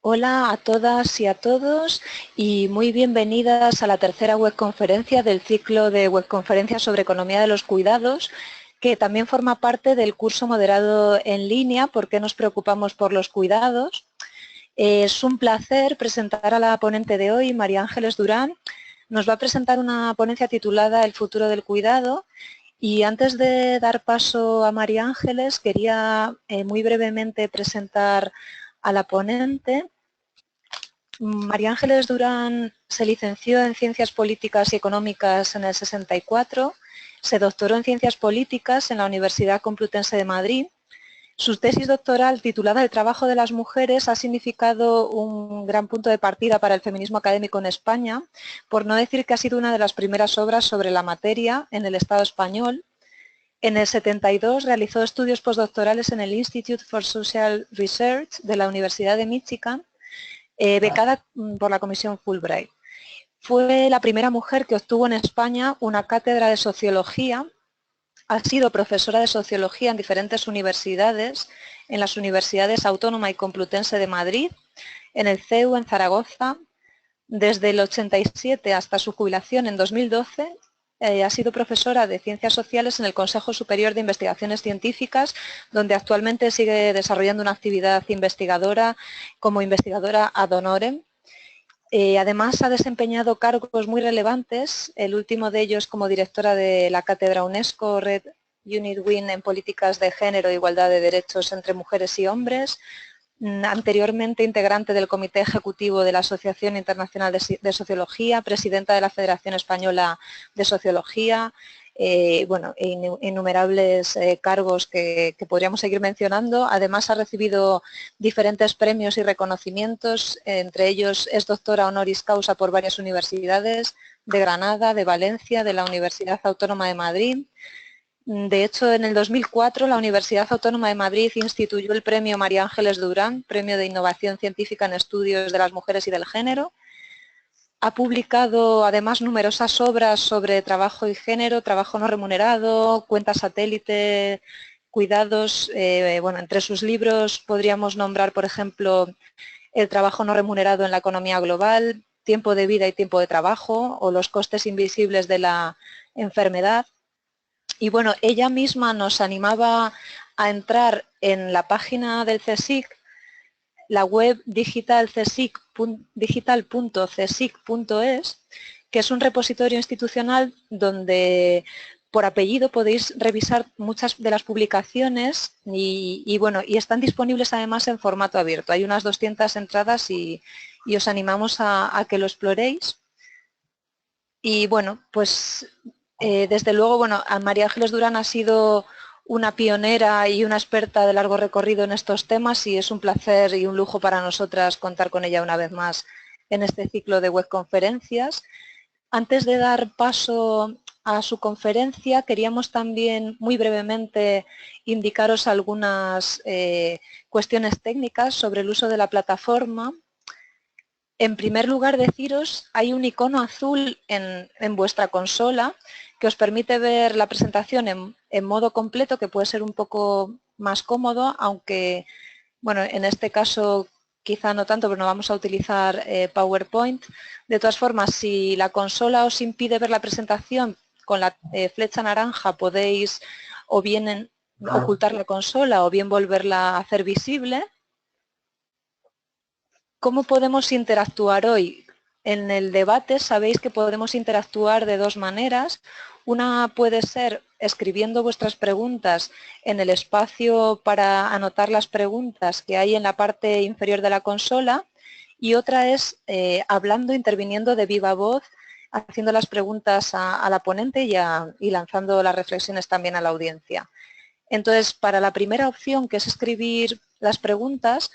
Hola a todas y a todos y muy bienvenidas a la tercera webconferencia del ciclo de webconferencias sobre economía de los cuidados, que también forma parte del curso moderado en línea ¿Por qué nos preocupamos por los cuidados? Es un placer presentar a la ponente de hoy, María Ángeles Durán. Nos va a presentar una ponencia titulada El futuro del cuidado. Y antes de dar paso a María Ángeles, quería muy brevemente presentar a la ponente. María Ángeles Durán se licenció en Ciencias Políticas y Económicas en el 64, se doctoró en Ciencias Políticas en la Universidad Complutense de Madrid. Su tesis doctoral, titulada El trabajo de las mujeres, ha significado un gran punto de partida para el feminismo académico en España, por no decir que ha sido una de las primeras obras sobre la materia en el Estado español. En el 72 realizó estudios postdoctorales en el Institute for Social Research de la Universidad de Michigan, becada por la Comisión Fulbright. Fue la primera mujer que obtuvo en España una cátedra de sociología. Ha sido profesora de sociología en diferentes universidades, en las Universidades Autónoma y Complutense de Madrid, en el CEU en Zaragoza. Desde el 87 hasta su jubilación en 2012, ha sido profesora de Ciencias Sociales en el Consejo Superior de Investigaciones Científicas, donde actualmente sigue desarrollando una actividad investigadora como investigadora ad honorem. Además, ha desempeñado cargos muy relevantes, el último de ellos como directora de la Cátedra UNESCO Red Unit Wing en Políticas de Género e Igualdad de Derechos entre Mujeres y Hombres, anteriormente integrante del Comité Ejecutivo de la Asociación Internacional de Sociología, presidenta de la Federación Española de Sociología, innumerables cargos que podríamos seguir mencionando. Además, ha recibido diferentes premios y reconocimientos, entre ellos es doctora honoris causa por varias universidades de Granada, de Valencia, de la Universidad Autónoma de Madrid. De hecho, en el 2004 la Universidad Autónoma de Madrid instituyó el premio María Ángeles Durán, premio de innovación científica en estudios de las mujeres y del género. Ha publicado además numerosas obras sobre trabajo y género, trabajo no remunerado, cuenta satélite, cuidados. Entre sus libros podríamos nombrar, por ejemplo, El trabajo no remunerado en la economía global, Tiempo de vida y tiempo de trabajo o Los costes invisibles de la enfermedad. Y bueno, ella misma nos animaba a entrar en la página del CSIC, la web digital.csic.es, que es un repositorio institucional donde por apellido podéis revisar muchas de las publicaciones y están disponibles además en formato abierto. Hay unas 200 entradas y os animamos a que lo exploréis. Y bueno, pues desde luego, María Ángeles Durán ha sido una pionera y una experta de largo recorrido en estos temas y es un placer y un lujo para nosotras contar con ella una vez más en este ciclo de webconferencias. Antes de dar paso a su conferencia, queríamos también muy brevemente indicaros algunas cuestiones técnicas sobre el uso de la plataforma. En primer lugar, deciros, hay un icono azul en vuestra consola que os permite ver la presentación en modo completo, que puede ser un poco más cómodo, aunque, en este caso quizá no tanto, pero no vamos a utilizar PowerPoint. De todas formas, si la consola os impide ver la presentación, con la flecha naranja podéis o bien ocultar la consola o bien volverla a hacer visible. ¿Cómo podemos interactuar hoy? En el debate sabéis que podemos interactuar de dos maneras. Una puede ser escribiendo vuestras preguntas en el espacio para anotar las preguntas que hay en la parte inferior de la consola y otra es hablando, interviniendo de viva voz, haciendo las preguntas a la ponente y lanzando las reflexiones también a la audiencia. Entonces, para la primera opción, que es escribir las preguntas,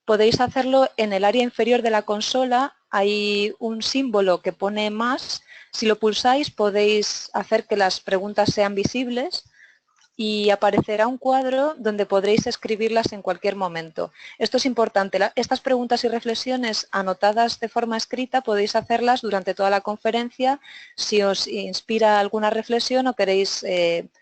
podéis hacerlo en el área inferior de la consola. Hay un símbolo que pone más. Si lo pulsáis podéis hacer que las preguntas sean visibles y aparecerá un cuadro donde podréis escribirlas en cualquier momento. Esto es importante. Estas preguntas y reflexiones anotadas de forma escrita podéis hacerlas durante toda la conferencia si os inspira alguna reflexión o queréis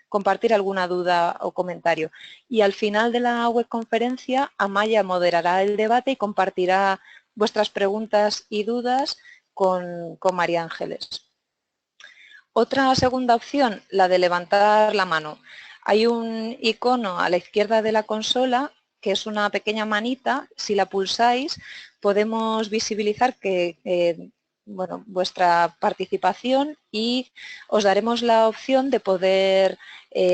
compartir alguna duda o comentario. Y al final de la webconferencia, Amaya moderará el debate y compartirá vuestras preguntas y dudas con María Ángeles. Otra segunda opción, la de levantar la mano. Hay un icono a la izquierda de la consola que es una pequeña manita. Si la pulsáis podemos visibilizar bueno, vuestra participación y os daremos la opción de poder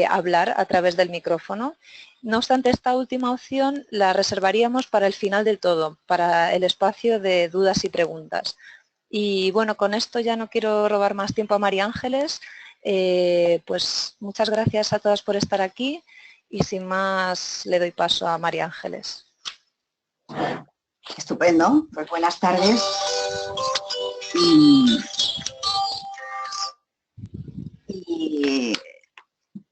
hablar a través del micrófono. No obstante, esta última opción la reservaríamos para el final del todo, para el espacio de dudas y preguntas. Y bueno, con esto ya no quiero robar más tiempo a María Ángeles. Pues muchas gracias a todas por estar aquí y sin más le doy paso a María Ángeles. Estupendo, pues buenas tardes. Y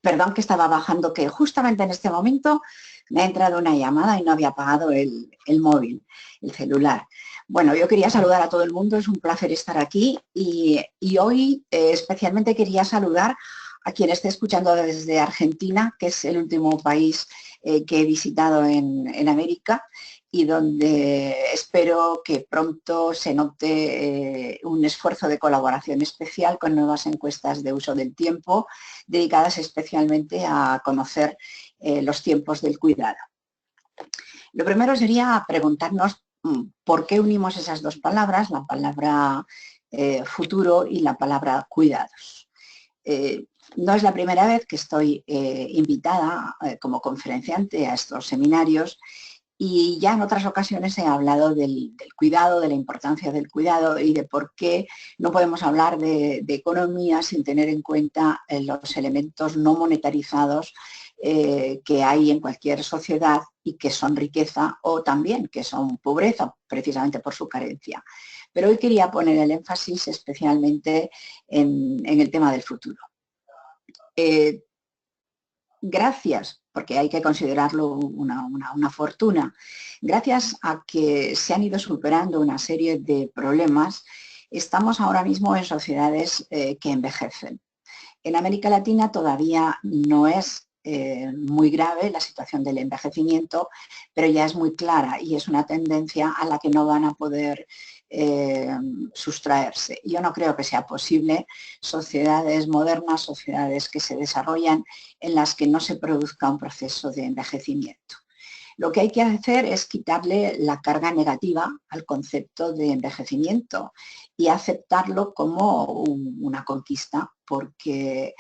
perdón que estaba bajando, que justamente en este momento me ha entrado una llamada y no había apagado el móvil, el celular. Bueno, yo quería saludar a todo el mundo, es un placer estar aquí y hoy especialmente quería saludar a quien esté escuchando desde Argentina, que es el último país que he visitado en América y donde espero que pronto se note un esfuerzo de colaboración especial con nuevas encuestas de uso del tiempo, dedicadas especialmente a conocer los tiempos del cuidado. Lo primero sería preguntarnos por qué unimos esas dos palabras, la palabra futuro y la palabra cuidados. No es la primera vez que estoy invitada como conferenciante a estos seminarios y ya en otras ocasiones he hablado del cuidado, de la importancia del cuidado y de por qué no podemos hablar de economía sin tener en cuenta los elementos no monetarizados que hay en cualquier sociedad y que son riqueza o también que son pobreza precisamente por su carencia. Pero hoy quería poner el énfasis especialmente en el tema del futuro. Gracias, porque hay que considerarlo una fortuna, gracias a que se han ido superando una serie de problemas, estamos ahora mismo en sociedades que envejecen. En América Latina todavía no es muy grave la situación del envejecimiento, pero ya es muy clara y es una tendencia a la que no van a poder sustraerse. Yo no creo que sea posible sociedades modernas, sociedades que se desarrollan en las que no se produzca un proceso de envejecimiento. Lo que hay que hacer es quitarle la carga negativa al concepto de envejecimiento y aceptarlo como una conquista, porque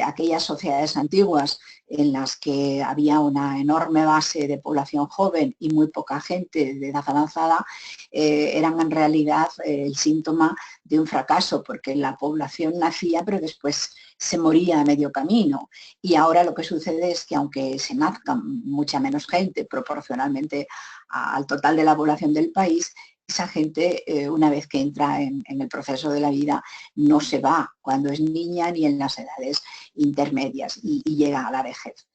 aquellas sociedades antiguas en las que había una enorme base de población joven y muy poca gente de edad avanzada, eran en realidad el síntoma de un fracaso, porque la población nacía pero después se moría a medio camino. Y ahora lo que sucede es que aunque se nazca mucha menos gente proporcionalmente al total de la población del país, esa gente una vez que entra en el proceso de la vida no se va cuando es niña ni en las edades intermedias y llega a la vejez.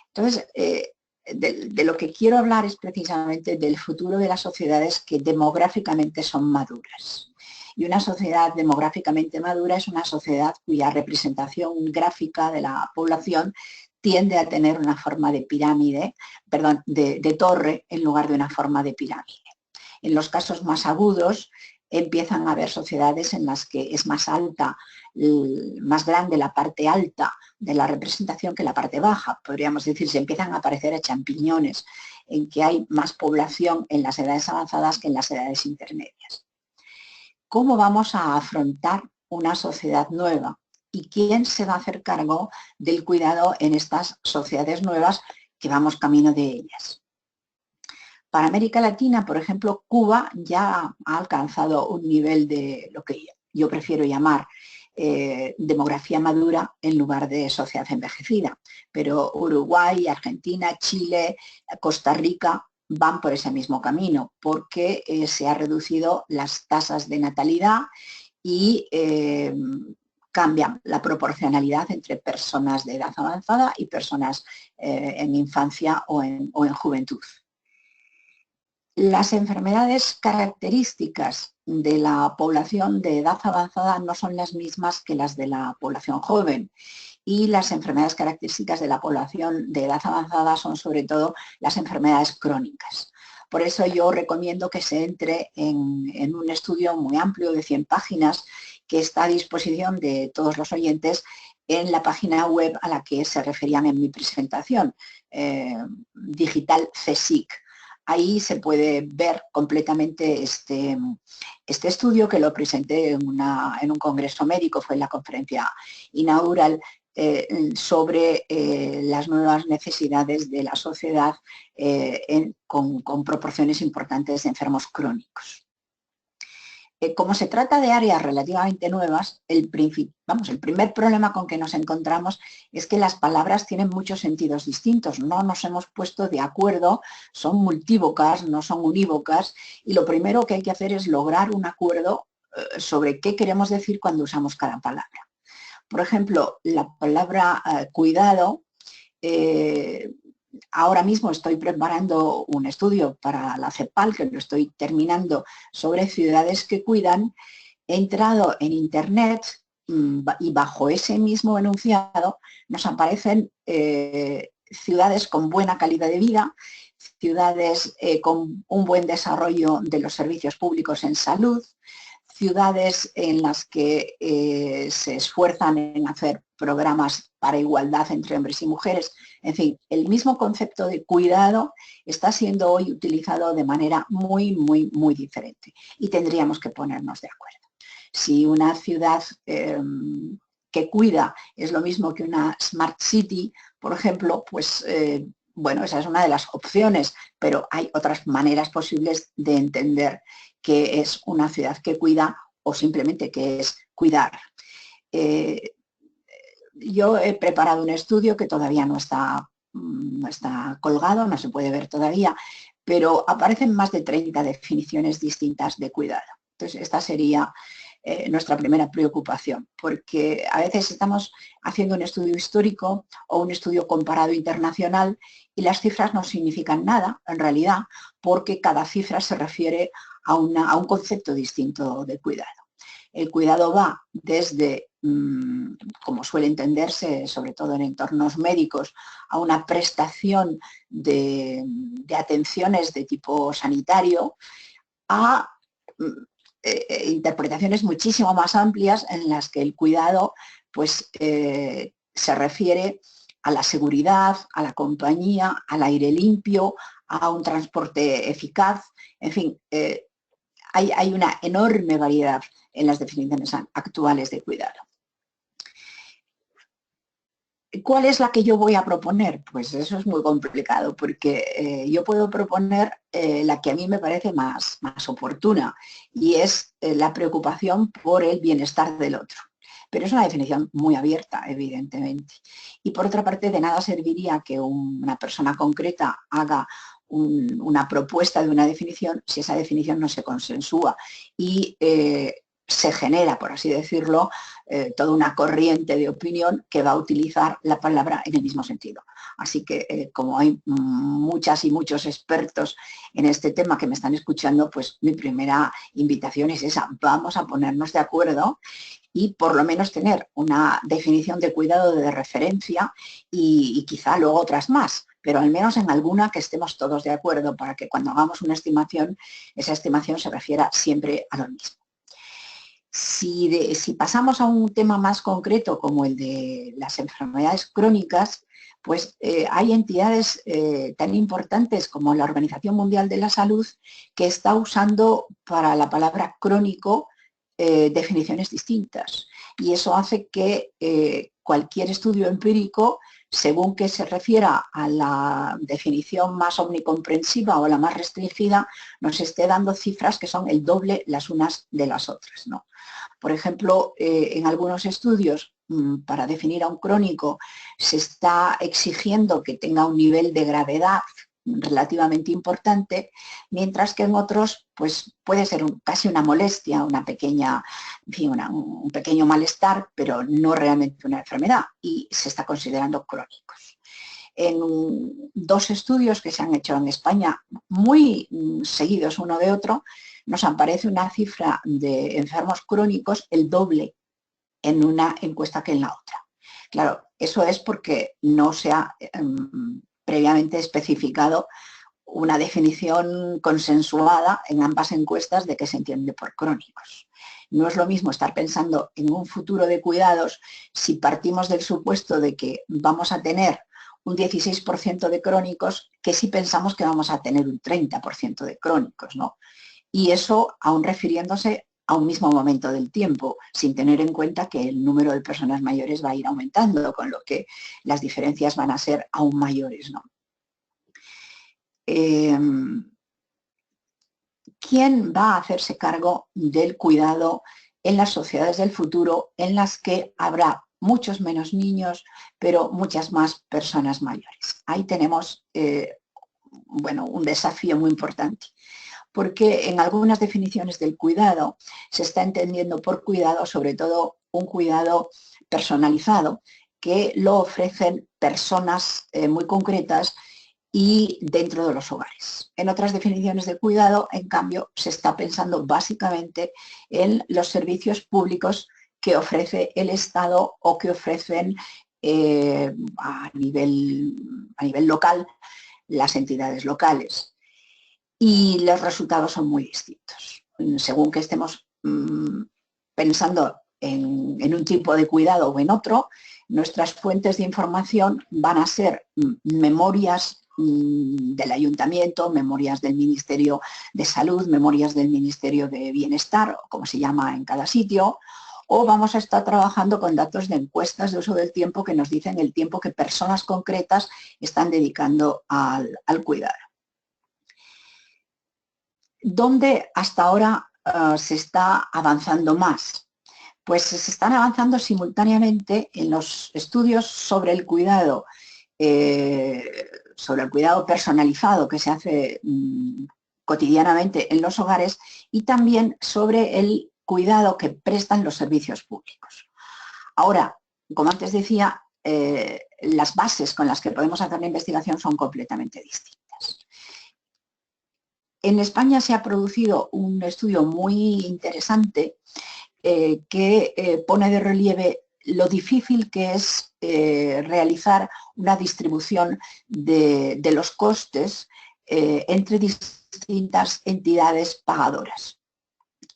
Entonces, de lo que quiero hablar es precisamente del futuro de las sociedades que demográficamente son maduras. Y una sociedad demográficamente madura es una sociedad cuya representación gráfica de la población tiende a tener una forma de pirámide, perdón, de torre en lugar de una forma de pirámide. En los casos más agudos empiezan a haber sociedades en las que es más alta, más grande la parte alta de la representación que la parte baja. Podríamos decir, se empiezan a aparecer a champiñones, en que hay más población en las edades avanzadas que en las edades intermedias. ¿Cómo vamos a afrontar una sociedad nueva? ¿Y quién se va a hacer cargo del cuidado en estas sociedades nuevas que vamos camino de ellas? Para América Latina, por ejemplo, Cuba ya ha alcanzado un nivel de lo que yo prefiero llamar demografía madura en lugar de sociedad envejecida. Pero Uruguay, Argentina, Chile, Costa Rica van por ese mismo camino porque se han reducido las tasas de natalidad y cambian la proporcionalidad entre personas de edad avanzada y personas en infancia o en juventud. Las enfermedades características de la población de edad avanzada no son las mismas que las de la población joven y las enfermedades características de la población de edad avanzada son sobre todo las enfermedades crónicas. Por eso yo recomiendo que se entre en un estudio muy amplio de 100 páginas que está a disposición de todos los oyentes en la página web a la que se referían en mi presentación, Digital CSIC. Ahí se puede ver completamente este estudio, que lo presenté en un congreso médico, fue en la conferencia inaugural, sobre las nuevas necesidades de la sociedad con proporciones importantes de enfermos crónicos. Como se trata de áreas relativamente nuevas, el primer problema con que nos encontramos es que las palabras tienen muchos sentidos distintos. No nos hemos puesto de acuerdo, son multívocas, no son unívocas, y lo primero que hay que hacer es lograr un acuerdo sobre qué queremos decir cuando usamos cada palabra. Por ejemplo, la palabra cuidado, ahora mismo estoy preparando un estudio para la CEPAL, que lo estoy terminando, sobre ciudades que cuidan. He entrado en Internet y bajo ese mismo enunciado nos aparecen ciudades con buena calidad de vida, ciudades con un buen desarrollo de los servicios públicos en salud, ciudades en las que se esfuerzan en hacer programas para igualdad entre hombres y mujeres. En fin, el mismo concepto de cuidado está siendo hoy utilizado de manera muy, muy, muy diferente y tendríamos que ponernos de acuerdo. Si una ciudad que cuida es lo mismo que una Smart City, por ejemplo, pues bueno, esa es una de las opciones, pero hay otras maneras posibles de entender qué es una ciudad que cuida o simplemente qué es cuidar. Yo he preparado un estudio que todavía no está colgado, no se puede ver todavía, pero aparecen más de 30 definiciones distintas de cuidado. Entonces, esta sería nuestra primera preocupación, porque a veces estamos haciendo un estudio histórico o un estudio comparado internacional y las cifras no significan nada, en realidad, porque cada cifra se refiere a un concepto distinto de cuidado. El cuidado va desde, como suele entenderse, sobre todo en entornos médicos, a una prestación de atenciones de tipo sanitario, a interpretaciones muchísimo más amplias en las que el cuidado pues, se refiere a la seguridad, a la compañía, al aire limpio, a un transporte eficaz, en fin, hay una enorme variedad en las definiciones actuales de cuidado. ¿Cuál es la que yo voy a proponer? Pues eso es muy complicado, porque yo puedo proponer la que a mí me parece más oportuna, y es la preocupación por el bienestar del otro. Pero es una definición muy abierta, evidentemente. Y por otra parte, de nada serviría que una persona concreta haga una propuesta de una definición si esa definición no se consensúa y se genera, por así decirlo, toda una corriente de opinión que va a utilizar la palabra en el mismo sentido. Así que, como hay muchas y muchos expertos en este tema que me están escuchando, pues mi primera invitación es esa: vamos a ponernos de acuerdo y por lo menos tener una definición de cuidado de referencia y quizá luego otras más, pero al menos en alguna que estemos todos de acuerdo, para que cuando hagamos una estimación, esa estimación se refiera siempre a lo mismo. Si pasamos a un tema más concreto como el de las enfermedades crónicas, pues hay entidades tan importantes como la Organización Mundial de la Salud que está usando para la palabra crónico definiciones distintas, y eso hace que cualquier estudio empírico, según que se refiera a la definición más omnicomprensiva o la más restringida, nos esté dando cifras que son el doble las unas de las otras, ¿no? Por ejemplo, en algunos estudios, para definir a un crónico, se está exigiendo que tenga un nivel de gravedad relativamente importante, mientras que en otros pues, puede ser casi una molestia, una pequeña, en fin, un pequeño malestar, pero no realmente una enfermedad, y se está considerando crónicos. En dos estudios que se han hecho en España, muy seguidos uno de otro, nos aparece una cifra de enfermos crónicos el doble en una encuesta que en la otra. Claro, eso es porque no se ha previamente especificado una definición consensuada en ambas encuestas de qué se entiende por crónicos. No es lo mismo estar pensando en un futuro de cuidados si partimos del supuesto de que vamos a tener un 16% de crónicos que si pensamos que vamos a tener un 30% de crónicos, ¿no? Y eso aún refiriéndose a un mismo momento del tiempo, sin tener en cuenta que el número de personas mayores va a ir aumentando, con lo que las diferencias van a ser aún mayores, ¿no? ¿Quién va a hacerse cargo del cuidado en las sociedades del futuro en las que habrá muchos menos niños, pero muchas más personas mayores? Ahí tenemos bueno, un desafío muy importante, porque en algunas definiciones del cuidado se está entendiendo por cuidado sobre todo un cuidado personalizado que lo ofrecen personas muy concretas y dentro de los hogares. En otras definiciones de cuidado, en cambio, se está pensando básicamente en los servicios públicos que ofrece el Estado o que ofrecen a nivel local las entidades locales. Y los resultados son muy distintos. Según que estemos pensando en un tipo de cuidado o en otro, nuestras fuentes de información van a ser memorias del ayuntamiento, memorias del Ministerio de Salud, memorias del Ministerio de Bienestar, como se llama en cada sitio, o vamos a estar trabajando con datos de encuestas de uso del tiempo que nos dicen el tiempo que personas concretas están dedicando al cuidado. ¿Dónde hasta ahora se está avanzando más? Pues se están avanzando simultáneamente en los estudios sobre el cuidado personalizado que se hace cotidianamente en los hogares y también sobre el cuidado que prestan los servicios públicos. Ahora, como antes decía, las bases con las que podemos hacer la investigación son completamente distintas. En España se ha producido un estudio muy interesante que pone de relieve lo difícil que es realizar una distribución de los costes entre distintas entidades pagadoras.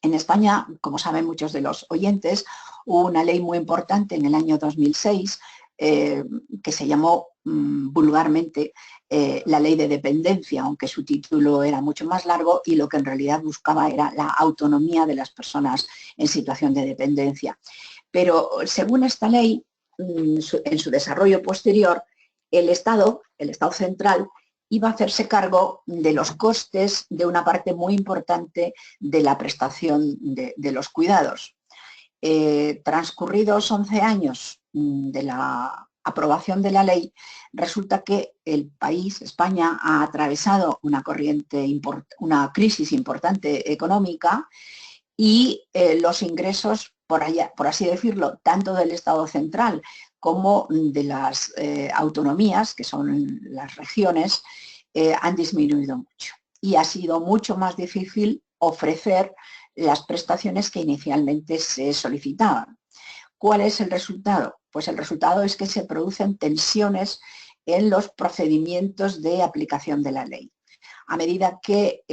En España, como saben muchos de los oyentes, hubo una ley muy importante en el año 2006 que se llamó vulgarmente la ley de dependencia, aunque su título era mucho más largo y lo que en realidad buscaba era la autonomía de las personas en situación de dependencia. Pero según esta ley, en su desarrollo posterior, el Estado central, iba a hacerse cargo de los costes de una parte muy importante de la prestación de los cuidados. Transcurridos 11 años de la aprobación de la ley, resulta que el país, España, ha atravesado una crisis importante económica y los ingresos, por así decirlo, tanto del Estado central como de las autonomías, que son las regiones, han disminuido mucho. Y ha sido mucho más difícil ofrecer las prestaciones que inicialmente se solicitaban. ¿Cuál es el resultado? Pues el resultado es que se producen tensiones en los procedimientos de aplicación de la ley. A medida que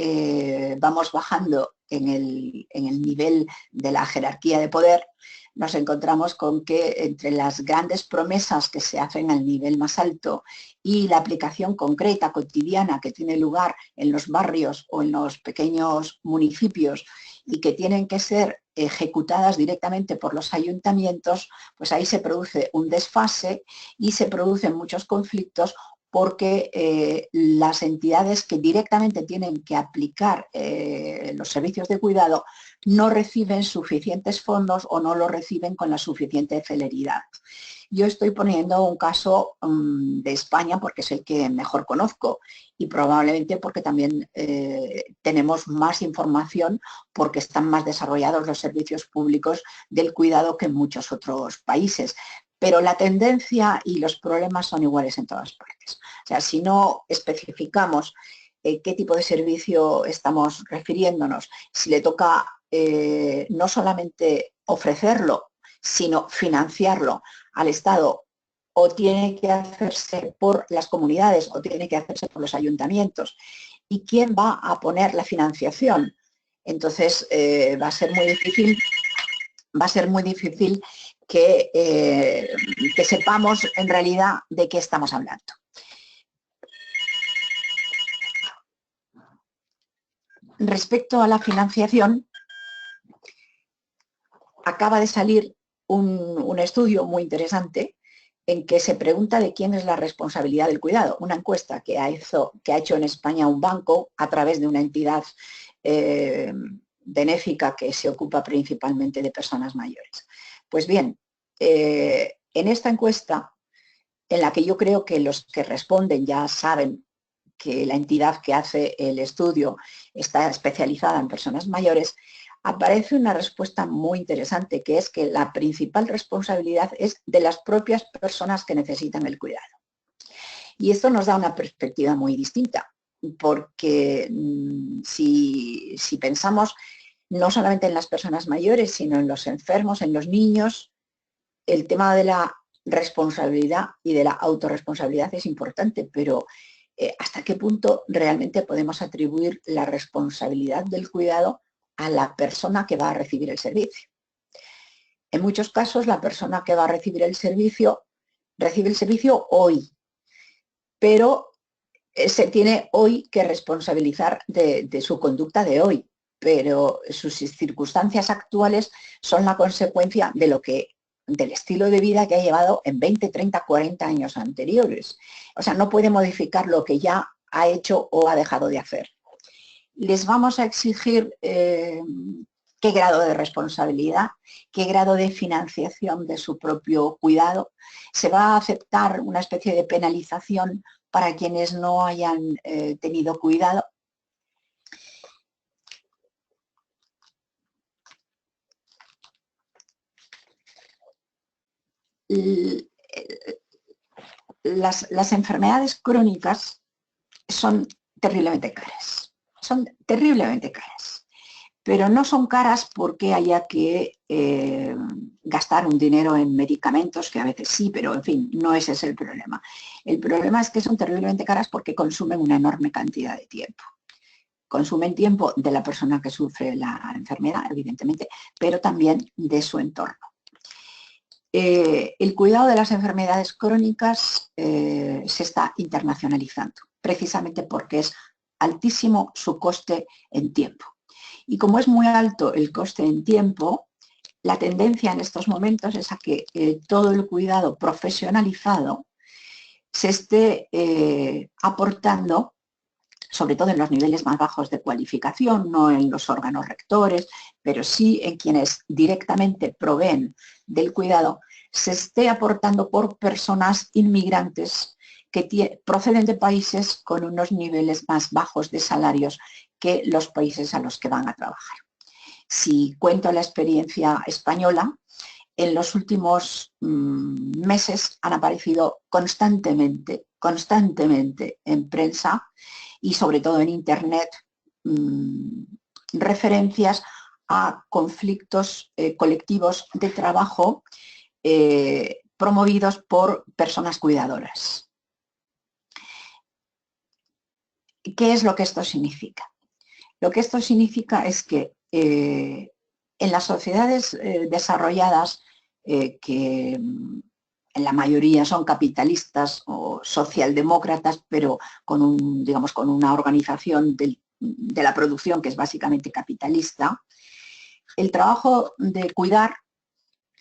vamos bajando en el nivel de la jerarquía de poder, nos encontramos con que entre las grandes promesas que se hacen al nivel más alto y la aplicación concreta, cotidiana, que tiene lugar en los barrios o en los pequeños municipios y que tienen que ser ejecutadas directamente por los ayuntamientos, pues ahí se produce un desfase y se producen muchos conflictos porque las entidades que directamente tienen que aplicar los servicios de cuidado no reciben suficientes fondos o no lo reciben con la suficiente celeridad. Yo estoy poniendo un caso de España porque es el que mejor conozco y probablemente porque también tenemos más información porque están más desarrollados los servicios públicos del cuidado que en muchos otros países. Pero la tendencia y los problemas son iguales en todas partes. O sea, si no especificamos qué tipo de servicio estamos refiriéndonos, si le toca no solamente ofrecerlo, sino financiarlo al Estado o tiene que hacerse por las comunidades o tiene que hacerse por los ayuntamientos. ¿Y quién va a poner la financiación? Entonces va a ser muy difícil que sepamos en realidad de qué estamos hablando. Respecto a la financiación, acaba de salir un estudio muy interesante en que se pregunta de quién es la responsabilidad del cuidado. Una encuesta que ha hecho en España un banco a través de una entidad benéfica que se ocupa principalmente de personas mayores. Pues bien, en esta encuesta, en la que yo creo que los que responden ya saben que la entidad que hace el estudio está especializada en personas mayores, aparece una respuesta muy interesante, que es que la principal responsabilidad es de las propias personas que necesitan el cuidado. Y esto nos da una perspectiva muy distinta, porque si pensamos no solamente en las personas mayores, sino en los enfermos, en los niños, el tema de la responsabilidad y de la autorresponsabilidad es importante, pero ¿hasta qué punto realmente podemos atribuir la responsabilidad del cuidado a la persona que va a recibir el servicio? En muchos casos, la persona que va a recibir el servicio recibe el servicio hoy, pero se tiene hoy que responsabilizar de su conducta de hoy, pero sus circunstancias actuales son la consecuencia de del estilo de vida que ha llevado en 20, 30, 40 años anteriores. O sea, no puede modificar lo que ya ha hecho o ha dejado de hacer. Les vamos a exigir qué grado de responsabilidad, qué grado de financiación de su propio cuidado. Se va a aceptar una especie de penalización para quienes no hayan tenido cuidado. Las enfermedades crónicas son terriblemente caras. Son terriblemente caras. Pero no son caras porque haya que gastar un dinero en medicamentos, que a veces sí, pero en fin, no ese es el problema. El problema es que son terriblemente caras porque consumen una enorme cantidad de tiempo. Consumen tiempo de la persona que sufre la enfermedad, evidentemente, pero también de su entorno. El cuidado de las enfermedades crónicas se está internacionalizando, precisamente porque es altísimo su coste en tiempo. Y como es muy alto el coste en tiempo, la tendencia en estos momentos es a que todo el cuidado profesionalizado se esté aportando, sobre todo en los niveles más bajos de cualificación, no en los órganos rectores, pero sí en quienes directamente proveen del cuidado, se esté aportando por personas inmigrantes que proceden de países con unos niveles más bajos de salarios que los países a los que van a trabajar. Si cuento la experiencia española, en los últimos meses han aparecido constantemente en prensa y sobre todo en internet referencias a conflictos colectivos de trabajo promovidos por personas cuidadoras. ¿Qué es lo que esto significa? Lo que esto significa es que en las sociedades desarrolladas, que en la mayoría son capitalistas o socialdemócratas, pero con, digamos, con una organización de la producción que es básicamente capitalista, el trabajo de cuidar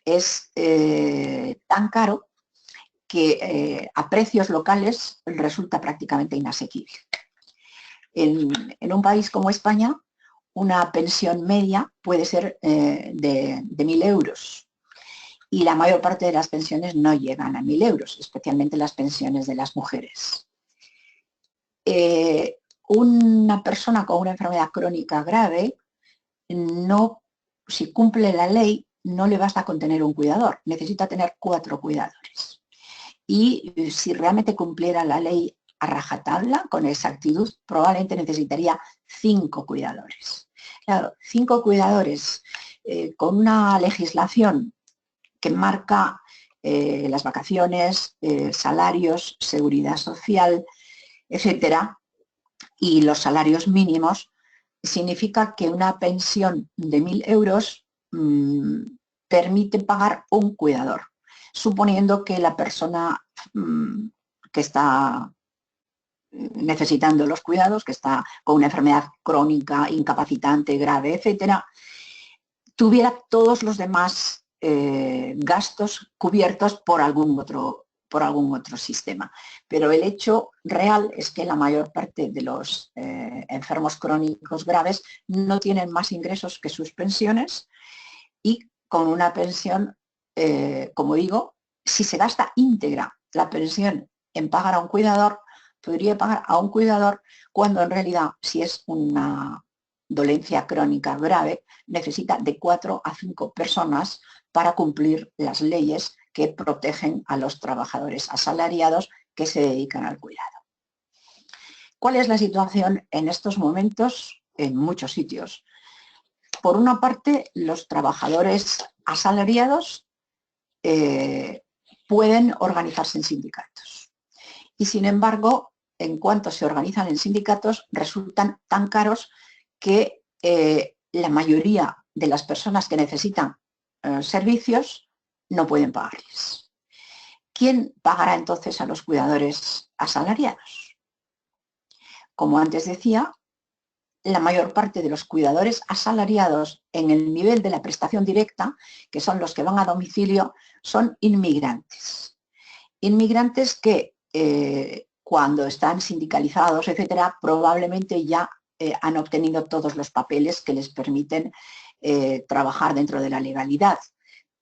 es tan caro que a precios locales resulta prácticamente inasequible. En un país como España, una pensión media puede ser de 1.000 euros y la mayor parte de las pensiones no llegan a 1.000 euros, especialmente las pensiones de las mujeres. Una persona con una enfermedad crónica grave, si cumple la ley, no le basta con tener un cuidador, necesita tener 4 cuidadores. Y si realmente cumpliera la ley a rajatabla, con exactitud, probablemente necesitaría 5 cuidadores. Claro, 5 cuidadores con una legislación que marca las vacaciones, salarios, seguridad social, etcétera, y los salarios mínimos, significa que una pensión de 1.000 euros permite pagar un cuidador, suponiendo que la persona que está necesitando los cuidados, que está con una enfermedad crónica, incapacitante, grave, etcétera, tuviera todos los demás gastos cubiertos por algún otro sistema. Pero el hecho real es que la mayor parte de los enfermos crónicos graves no tienen más ingresos que sus pensiones, y con una pensión, como digo, si se gasta íntegra la pensión en pagar a un cuidador, podría pagar a un cuidador cuando en realidad, si es una dolencia crónica grave, necesita de 4 a 5 personas para cumplir las leyes que protegen a los trabajadores asalariados que se dedican al cuidado. ¿Cuál es la situación en estos momentos en muchos sitios? Por una parte, los trabajadores asalariados pueden organizarse en sindicatos. Y sin embargo, en cuanto se organizan en sindicatos, resultan tan caros que la mayoría de las personas que necesitan servicios no pueden pagarles. ¿Quién pagará entonces a los cuidadores asalariados? Como antes decía, la mayor parte de los cuidadores asalariados en el nivel de la prestación directa, que son los que van a domicilio, son inmigrantes. Inmigrantes que cuando están sindicalizados, etcétera, probablemente ya han obtenido todos los papeles que les permiten trabajar dentro de la legalidad.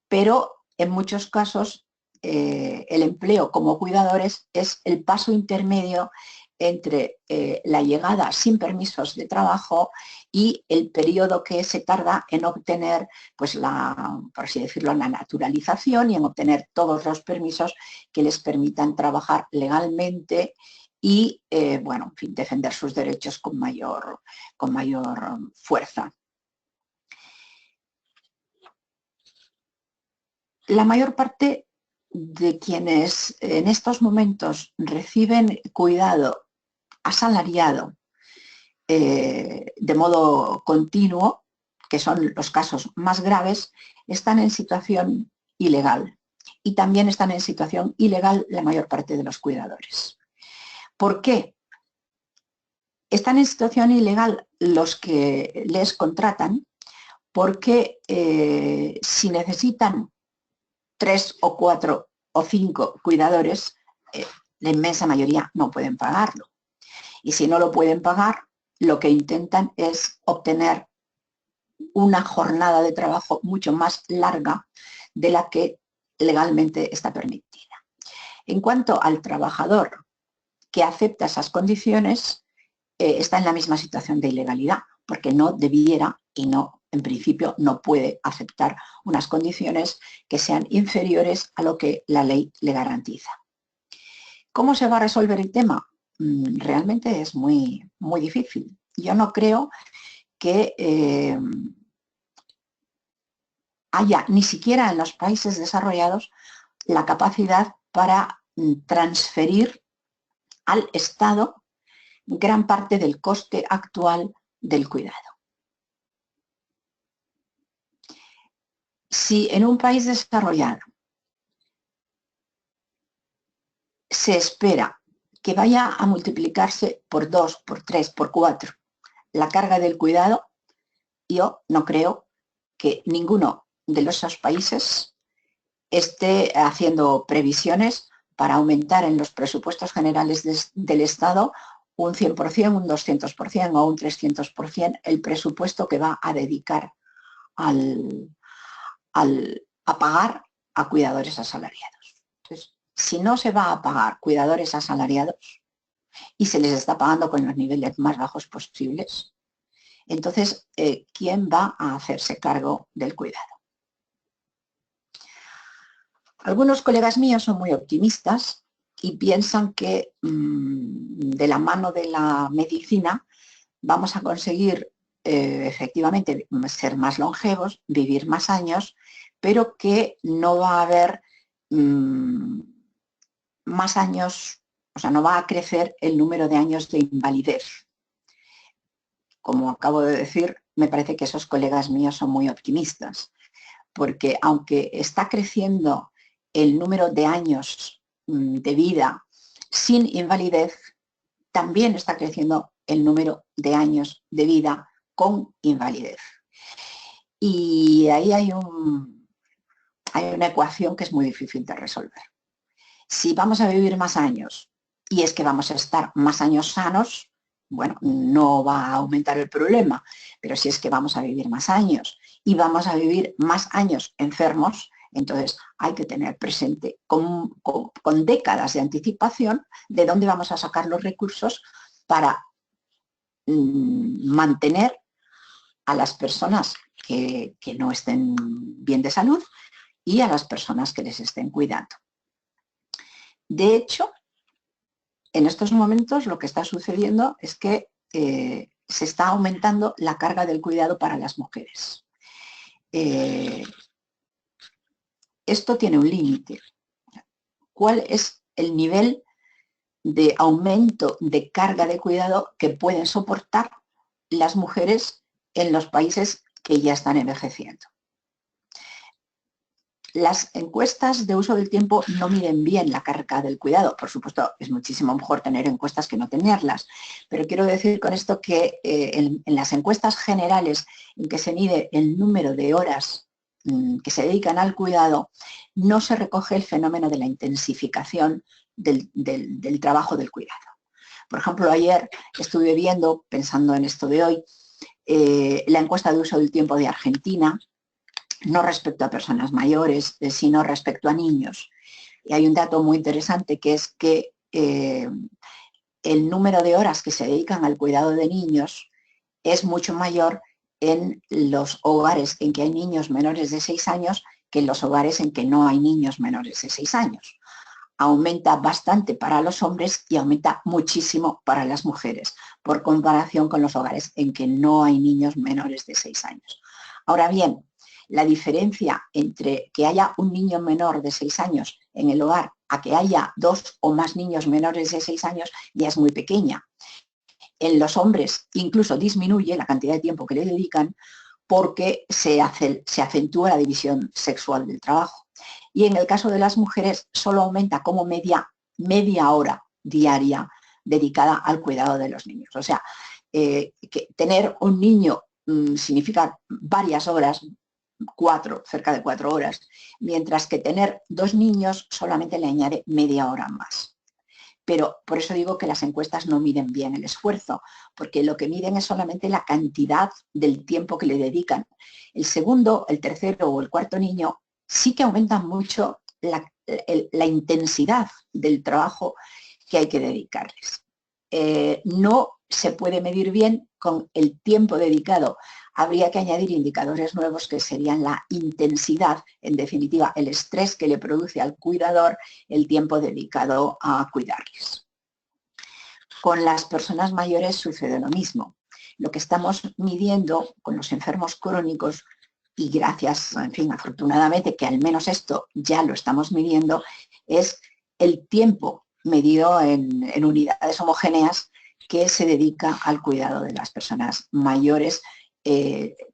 Pero en muchos casos el empleo como cuidadores es el paso intermedio entre la llegada sin permisos de trabajo y el periodo que se tarda en obtener, pues por así decirlo, la naturalización, y en obtener todos los permisos que les permitan trabajar legalmente y, bueno, en fin, defender sus derechos con mayor fuerza. La mayor parte de quienes en estos momentos reciben cuidado asalariado de modo continuo, que son los casos más graves, están en situación ilegal. Y también están en situación ilegal la mayor parte de los cuidadores. ¿Por qué? Están en situación ilegal los que les contratan porque si necesitan 3 o 4 o 5 cuidadores, la inmensa mayoría no pueden pagarlo. Y si no lo pueden pagar, lo que intentan es obtener una jornada de trabajo mucho más larga de la que legalmente está permitida. En cuanto al trabajador que acepta esas condiciones, está en la misma situación de ilegalidad, porque no debiera y no, en principio, no puede aceptar unas condiciones que sean inferiores a lo que la ley le garantiza. ¿Cómo se va a resolver el tema? Realmente es muy difícil. Yo no creo que haya, ni siquiera en los países desarrollados, la capacidad para transferir al Estado gran parte del coste actual del cuidado. Si en un país desarrollado se espera que vaya a multiplicarse por 2, por 3, por 4 la carga del cuidado, yo no creo que ninguno de esos países esté haciendo previsiones para aumentar en los presupuestos generales del Estado un 100%, un 200% o un 300% el presupuesto que va a dedicar a pagar a cuidadores asalariados. Entonces, si no se va a pagar cuidadores asalariados y se les está pagando con los niveles más bajos posibles, entonces, ¿quién va a hacerse cargo del cuidado? Algunos colegas míos son muy optimistas y piensan que de la mano de la medicina vamos a conseguir efectivamente ser más longevos, vivir más años, pero que no va a haber más años, o sea, no va a crecer el número de años de invalidez. Como acabo de decir, me parece que esos colegas míos son muy optimistas, porque aunque está creciendo el número de años de vida sin invalidez, también está creciendo el número de años de vida con invalidez. Y ahí hay una ecuación que es muy difícil de resolver. Si vamos a vivir más años y es que vamos a estar más años sanos, bueno, no va a aumentar el problema, pero si es que vamos a vivir más años y vamos a vivir más años enfermos, entonces hay que tener presente con décadas de anticipación de dónde vamos a sacar los recursos para mantener a las personas que no estén bien de salud y a las personas que les estén cuidando. De hecho, en estos momentos lo que está sucediendo es que se está aumentando la carga del cuidado para las mujeres. Esto tiene un límite. ¿Cuál es el nivel de aumento de carga de cuidado que pueden soportar las mujeres en los países que ya están envejeciendo? Las encuestas de uso del tiempo no miden bien la carga del cuidado. Por supuesto, es muchísimo mejor tener encuestas que no tenerlas, pero quiero decir con esto que en las encuestas generales en que se mide el número de horas que se dedican al cuidado, no se recoge el fenómeno de la intensificación del trabajo del cuidado. Por ejemplo, ayer estuve viendo, pensando en esto de hoy, la encuesta de uso del tiempo de Argentina, no respecto a personas mayores, sino respecto a niños. Y hay un dato muy interesante que es que el número de horas que se dedican al cuidado de niños es mucho mayor en los hogares en que hay niños menores de 6 años que en los hogares en que no hay niños menores de 6 años. Aumenta bastante para los hombres y aumenta muchísimo para las mujeres, por comparación con los hogares en que no hay niños menores de 6 años. Ahora bien, la diferencia entre que haya un niño menor de 6 años en el hogar a que haya 2 o más niños menores de 6 años ya es muy pequeña. En los hombres incluso disminuye la cantidad de tiempo que le dedican porque se acentúa la división sexual del trabajo. Y en el caso de las mujeres solo aumenta como media hora diaria dedicada al cuidado de los niños. O sea, que tener un niño significa varias horas, cerca de 4 horas, mientras que tener 2 niños solamente le añade media hora más. Pero por eso digo que las encuestas no miden bien el esfuerzo, porque lo que miden es solamente la cantidad del tiempo que le dedican. El segundo, el tercero o el cuarto niño sí que aumentan mucho la intensidad del trabajo que hay que dedicarles. No se puede medir bien con el tiempo dedicado. Habría que añadir indicadores nuevos que serían la intensidad, en definitiva, el estrés que le produce al cuidador el tiempo dedicado a cuidarles. Con las personas mayores sucede lo mismo. Lo que estamos midiendo con los enfermos crónicos, y gracias, en fin, afortunadamente que al menos esto ya lo estamos midiendo, es el tiempo medido en unidades homogéneas que se dedica al cuidado de las personas mayores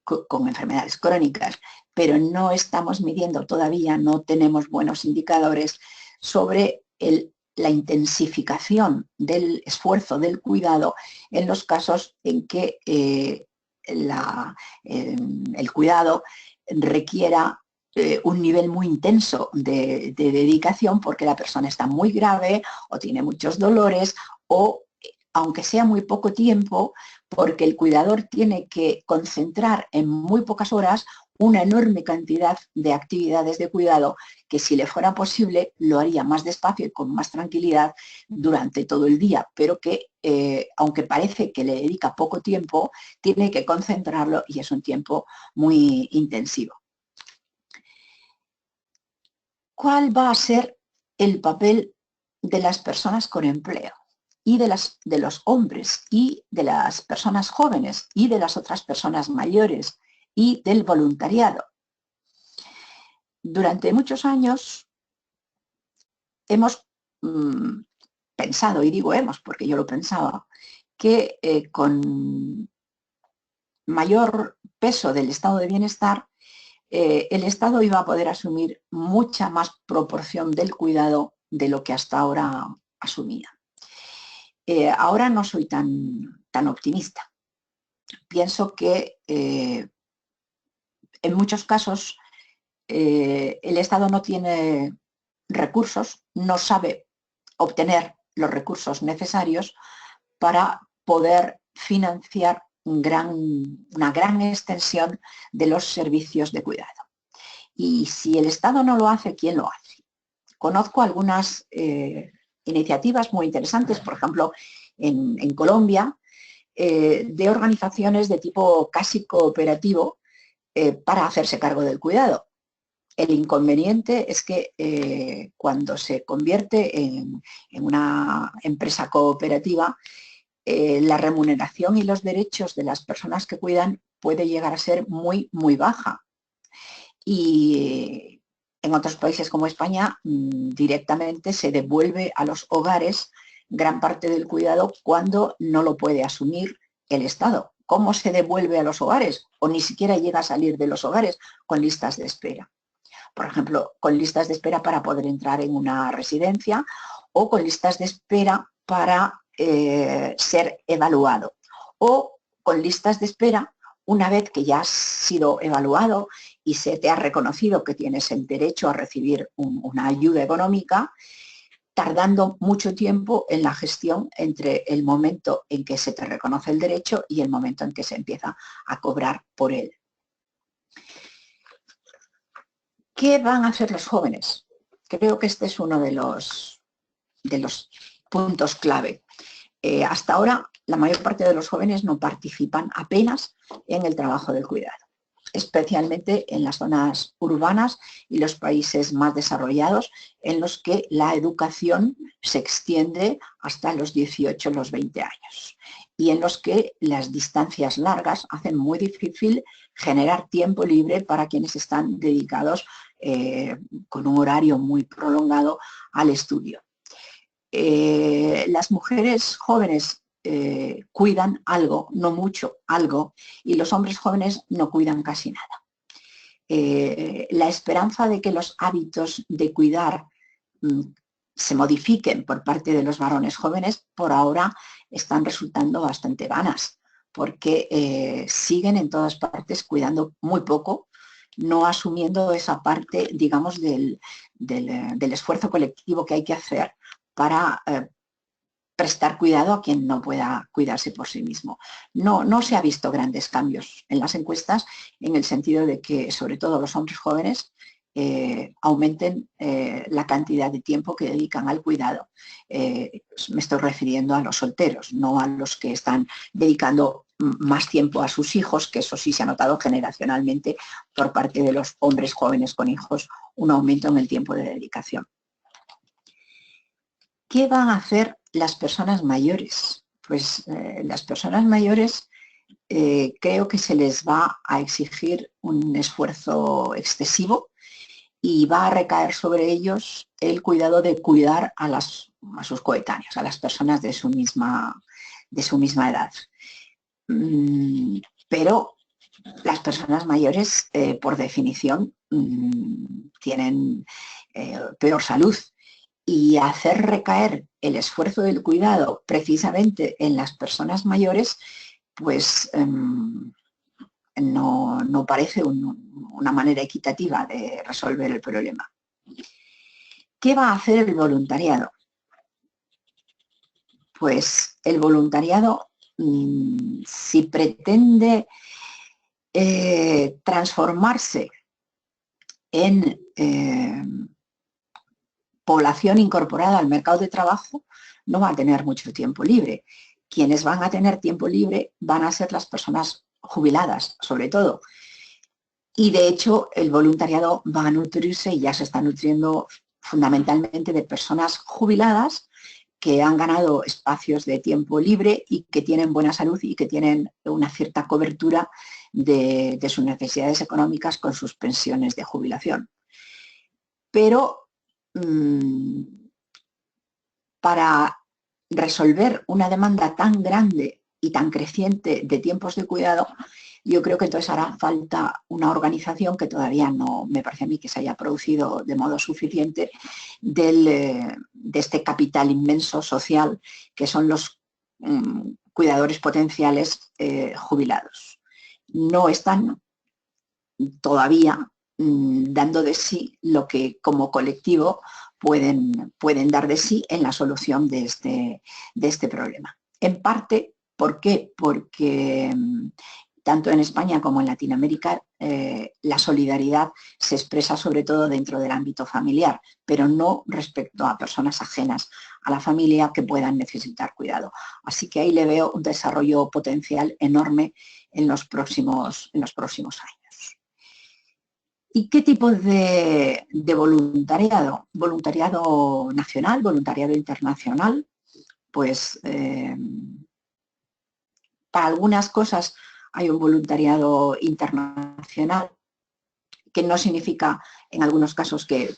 con enfermedades crónicas, pero no estamos midiendo todavía, no tenemos buenos indicadores sobre la intensificación del esfuerzo del cuidado en los casos en que el cuidado requiera un nivel muy intenso de dedicación porque la persona está muy grave o tiene muchos dolores o aunque sea muy poco tiempo, porque el cuidador tiene que concentrar en muy pocas horas una enorme cantidad de actividades de cuidado que si le fuera posible lo haría más despacio y con más tranquilidad durante todo el día, pero que aunque parece que le dedica poco tiempo, tiene que concentrarlo y es un tiempo muy intensivo. ¿Cuál va a ser el papel de las personas con empleo? Y de los hombres, y de las personas jóvenes, y de las otras personas mayores, y del voluntariado. Durante muchos años hemos pensado, y digo hemos porque yo lo pensaba, que con mayor peso del estado de bienestar, el Estado iba a poder asumir mucha más proporción del cuidado de lo que hasta ahora asumía. Ahora no soy tan optimista. Pienso que en muchos casos el Estado no tiene recursos, no sabe obtener los recursos necesarios para poder financiar una gran extensión de los servicios de cuidado. Y si el Estado no lo hace, ¿quién lo hace? Conozco algunas iniciativas muy interesantes, por ejemplo, en Colombia, de organizaciones de tipo casi cooperativo para hacerse cargo del cuidado. El inconveniente es que cuando se convierte en una empresa cooperativa, la remuneración y los derechos de las personas que cuidan puede llegar a ser muy, muy baja. Y en otros países como España directamente se devuelve a los hogares gran parte del cuidado cuando no lo puede asumir el Estado. ¿Cómo se devuelve a los hogares? O ni siquiera llega a salir de los hogares con listas de espera. Por ejemplo, con listas de espera para poder entrar en una residencia o con listas de espera para ser evaluado, o con listas de espera una vez que ya has sido evaluado y se te ha reconocido que tienes el derecho a recibir una ayuda económica, tardando mucho tiempo en la gestión entre el momento en que se te reconoce el derecho y el momento en que se empieza a cobrar por él. ¿Qué van a hacer los jóvenes? Creo que este es uno de los puntos clave. Hasta ahora, la mayor parte de los jóvenes no participan apenas en el trabajo del cuidado, especialmente en las zonas urbanas y los países más desarrollados, en los que la educación se extiende hasta los 18, los 20 años, y en los que las distancias largas hacen muy difícil generar tiempo libre para quienes están dedicados con un horario muy prolongado al estudio. Las mujeres jóvenes cuidan algo, no mucho, algo, y los hombres jóvenes no cuidan casi nada. La esperanza de que los hábitos de cuidar se modifiquen por parte de los varones jóvenes, por ahora están resultando bastante vanas, porque siguen en todas partes cuidando muy poco, no asumiendo esa parte, digamos, del esfuerzo colectivo que hay que hacer para prestar cuidado a quien no pueda cuidarse por sí mismo. No se ha visto grandes cambios en las encuestas, en el sentido de que, sobre todo los hombres jóvenes, aumenten la cantidad de tiempo que dedican al cuidado. Me estoy refiriendo a los solteros, no a los que están dedicando más tiempo a sus hijos, que eso sí se ha notado generacionalmente por parte de los hombres jóvenes con hijos, un aumento en el tiempo de dedicación. ¿Qué van a hacer las personas mayores? Pues las personas mayores creo que se les va a exigir un esfuerzo excesivo y va a recaer sobre ellos el cuidado de cuidar a sus coetáneos, a las personas de su misma edad. Pero las personas mayores, por definición, tienen peor salud. Y hacer recaer el esfuerzo del cuidado precisamente en las personas mayores, pues no parece una manera equitativa de resolver el problema. ¿Qué va a hacer el voluntariado? Pues el voluntariado, si pretende transformarse en población incorporada al mercado de trabajo, no va a tener mucho tiempo libre. Quienes van a tener tiempo libre van a ser las personas jubiladas, sobre todo. Y de hecho, el voluntariado va a nutrirse, y ya se está nutriendo fundamentalmente, de personas jubiladas que han ganado espacios de tiempo libre y que tienen buena salud y que tienen una cierta cobertura de sus necesidades económicas con sus pensiones de jubilación. Pero para resolver una demanda tan grande y tan creciente de tiempos de cuidado, yo creo que entonces hará falta una organización que todavía no me parece a mí que se haya producido de modo suficiente de este capital inmenso social que son los cuidadores potenciales jubilados. No están todavía dando de sí lo que como colectivo pueden dar de sí en la solución de este problema. En parte, ¿por qué? Porque tanto en España como en Latinoamérica la solidaridad se expresa sobre todo dentro del ámbito familiar, pero no respecto a personas ajenas a la familia que puedan necesitar cuidado. Así que ahí le veo un desarrollo potencial enorme en los próximos años. ¿Y qué tipo de voluntariado? Voluntariado nacional, voluntariado internacional. Pues para algunas cosas hay un voluntariado internacional que no significa en algunos casos que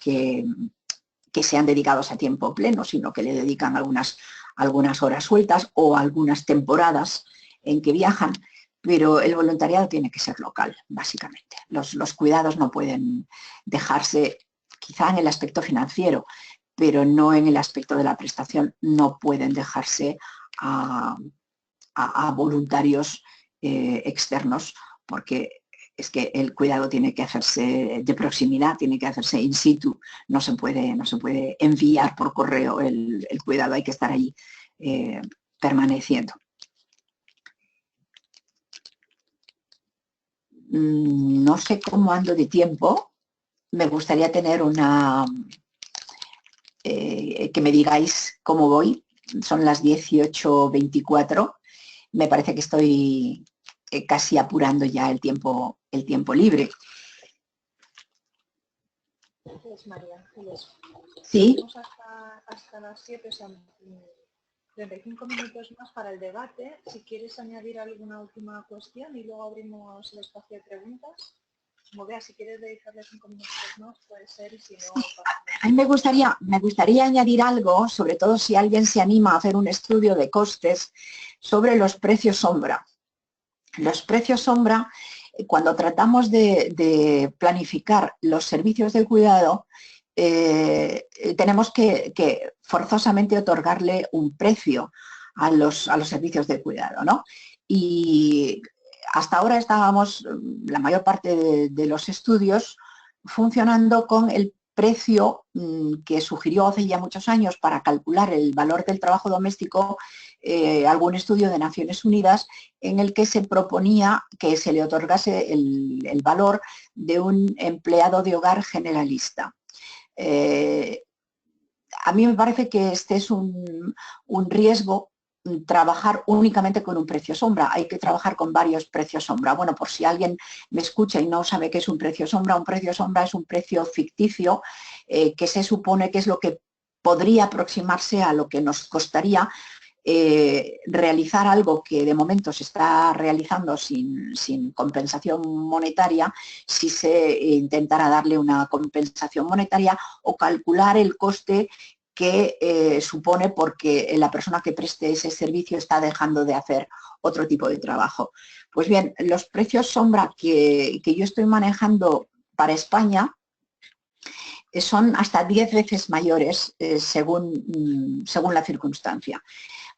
sean dedicados a tiempo pleno, sino que le dedican algunas horas sueltas o algunas temporadas en que viajan. Pero el voluntariado tiene que ser local, básicamente. Los cuidados no pueden dejarse, quizá en el aspecto financiero, pero no en el aspecto de la prestación, no pueden dejarse a voluntarios externos, porque es que el cuidado tiene que hacerse de proximidad, tiene que hacerse in situ, no se puede enviar por correo el cuidado, hay que estar allí permaneciendo. No sé cómo ando de tiempo, me gustaría tener que me digáis cómo voy, son las 18:24, me parece que estoy casi apurando ya el tiempo libre. Pues María Ángeles, ¿Sí? tenemos hasta las 7, o sea, 35 minutos más para el debate. Si quieres añadir alguna última cuestión y luego abrimos el espacio de preguntas. Como veas, si quieres dedicarle 5 minutos más, puede ser, y si no... A mí me gustaría añadir algo, sobre todo si alguien se anima a hacer un estudio de costes sobre los precios sombra. Los precios sombra, cuando tratamos de planificar los servicios de cuidado, tenemos que forzosamente otorgarle un precio a los servicios de cuidado, ¿no? Y hasta ahora estábamos, la mayor parte de los estudios, funcionando con el precio que sugirió hace ya muchos años para calcular el valor del trabajo doméstico algún estudio de Naciones Unidas en el que se proponía que se le otorgase el valor de un empleado de hogar generalista. A mí me parece que este es un riesgo, trabajar únicamente con un precio sombra. Hay que trabajar con varios precios sombra. Bueno, por si alguien me escucha y no sabe qué es un precio sombra es un precio ficticio que se supone que es lo que podría aproximarse a lo que nos costaría realizar algo que de momento se está realizando sin compensación monetaria, si se intentara darle una compensación monetaria o calcular el coste que supone porque la persona que preste ese servicio está dejando de hacer otro tipo de trabajo. Pues bien, los precios sombra que yo estoy manejando para España son hasta 10 veces mayores según la circunstancia.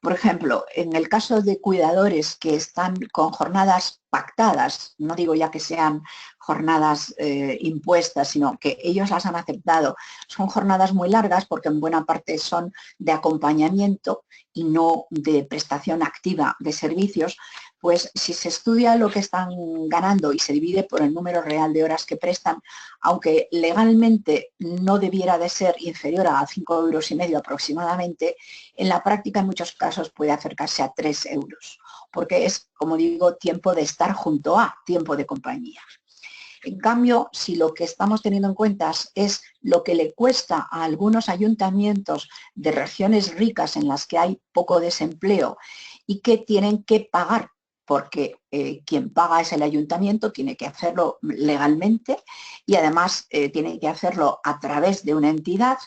Por ejemplo, en el caso de cuidadores que están con jornadas pactadas, no digo ya que sean jornadas impuestas, sino que ellos las han aceptado, son jornadas muy largas porque en buena parte son de acompañamiento y no de prestación activa de servicios, pues si se estudia lo que están ganando y se divide por el número real de horas que prestan, aunque legalmente no debiera de ser inferior a 5,5 € aproximadamente, en la práctica en muchos casos puede acercarse a 3 €, porque es, como digo, tiempo de estar junto a, tiempo de compañía. En cambio, si lo que estamos teniendo en cuenta es lo que le cuesta a algunos ayuntamientos de regiones ricas en las que hay poco desempleo y que tienen que pagar, porque quien paga es el ayuntamiento, tiene que hacerlo legalmente y además tiene que hacerlo a través de una entidad,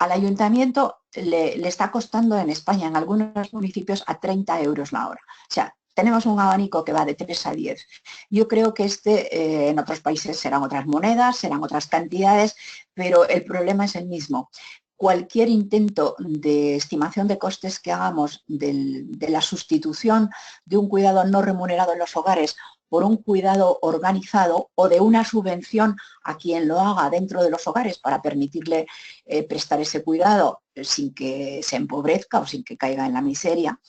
al ayuntamiento le está costando en España, en algunos municipios, a 30 euros la hora. O sea, tenemos un abanico que va de 3 a 10. Yo creo que en otros países serán otras monedas, serán otras cantidades, pero el problema es el mismo. Cualquier intento de estimación de costes que hagamos de la sustitución de un cuidado no remunerado en los hogares por un cuidado organizado o de una subvención a quien lo haga dentro de los hogares para permitirle prestar ese cuidado sin que se empobrezca o sin que caiga en la miseria,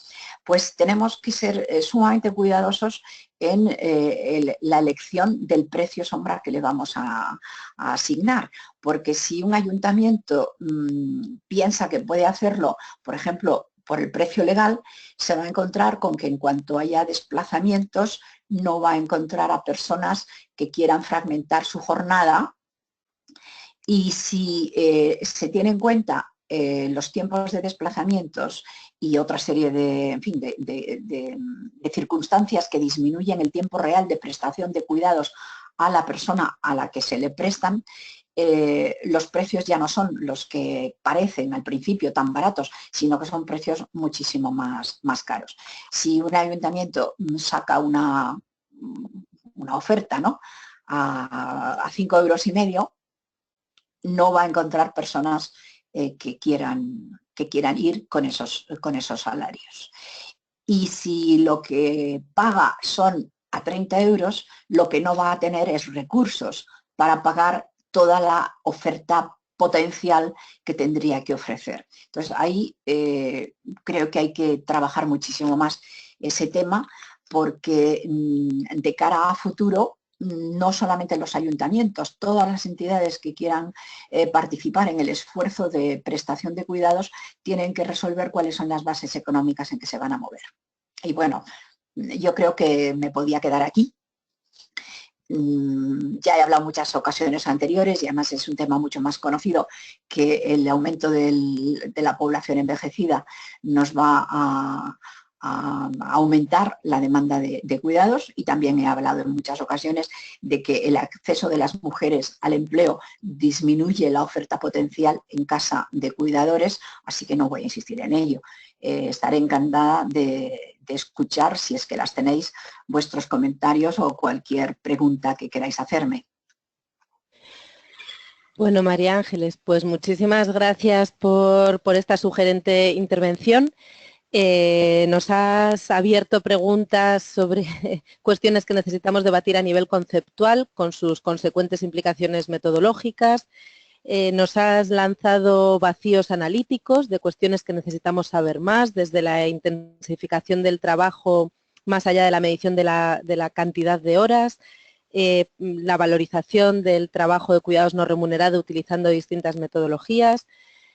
pues tenemos que ser sumamente cuidadosos en la elección del precio sombra que le vamos a asignar, porque si un ayuntamiento piensa que puede hacerlo, por ejemplo, por el precio legal, se va a encontrar con que en cuanto haya desplazamientos no va a encontrar a personas que quieran fragmentar su jornada, y si se tiene en cuenta los tiempos de desplazamientos y otra serie de, en fin, de circunstancias que disminuyen el tiempo real de prestación de cuidados a la persona a la que se le prestan, los precios ya no son los que parecen al principio tan baratos, sino que son precios muchísimo más caros. Si un ayuntamiento saca una oferta, ¿no?, a 5,5 €, no va a encontrar personas que quieran ir con esos salarios. Y si lo que paga son a 30 euros, lo que no va a tener es recursos para pagar toda la oferta potencial que tendría que ofrecer. Entonces ahí creo que hay que trabajar muchísimo más ese tema, porque de cara a futuro, no solamente los ayuntamientos, todas las entidades que quieran participar en el esfuerzo de prestación de cuidados tienen que resolver cuáles son las bases económicas en que se van a mover. Y bueno, yo creo que me podía quedar aquí. Ya he hablado en muchas ocasiones anteriores y además es un tema mucho más conocido, que el aumento de la población envejecida nos va a aumentar la demanda de cuidados, y también he hablado en muchas ocasiones de que el acceso de las mujeres al empleo disminuye la oferta potencial en casa de cuidadores, así que no voy a insistir en ello. Estaré encantada de escuchar, si es que las tenéis, vuestros comentarios o cualquier pregunta que queráis hacerme. Bueno, María Ángeles, pues muchísimas gracias por esta sugerente intervención. Nos has abierto preguntas sobre cuestiones que necesitamos debatir a nivel conceptual, con sus consecuentes implicaciones metodológicas. Nos has lanzado vacíos analíticos de cuestiones que necesitamos saber más, desde la intensificación del trabajo más allá de la medición de la cantidad de horas, la valorización del trabajo de cuidados no remunerado utilizando distintas metodologías,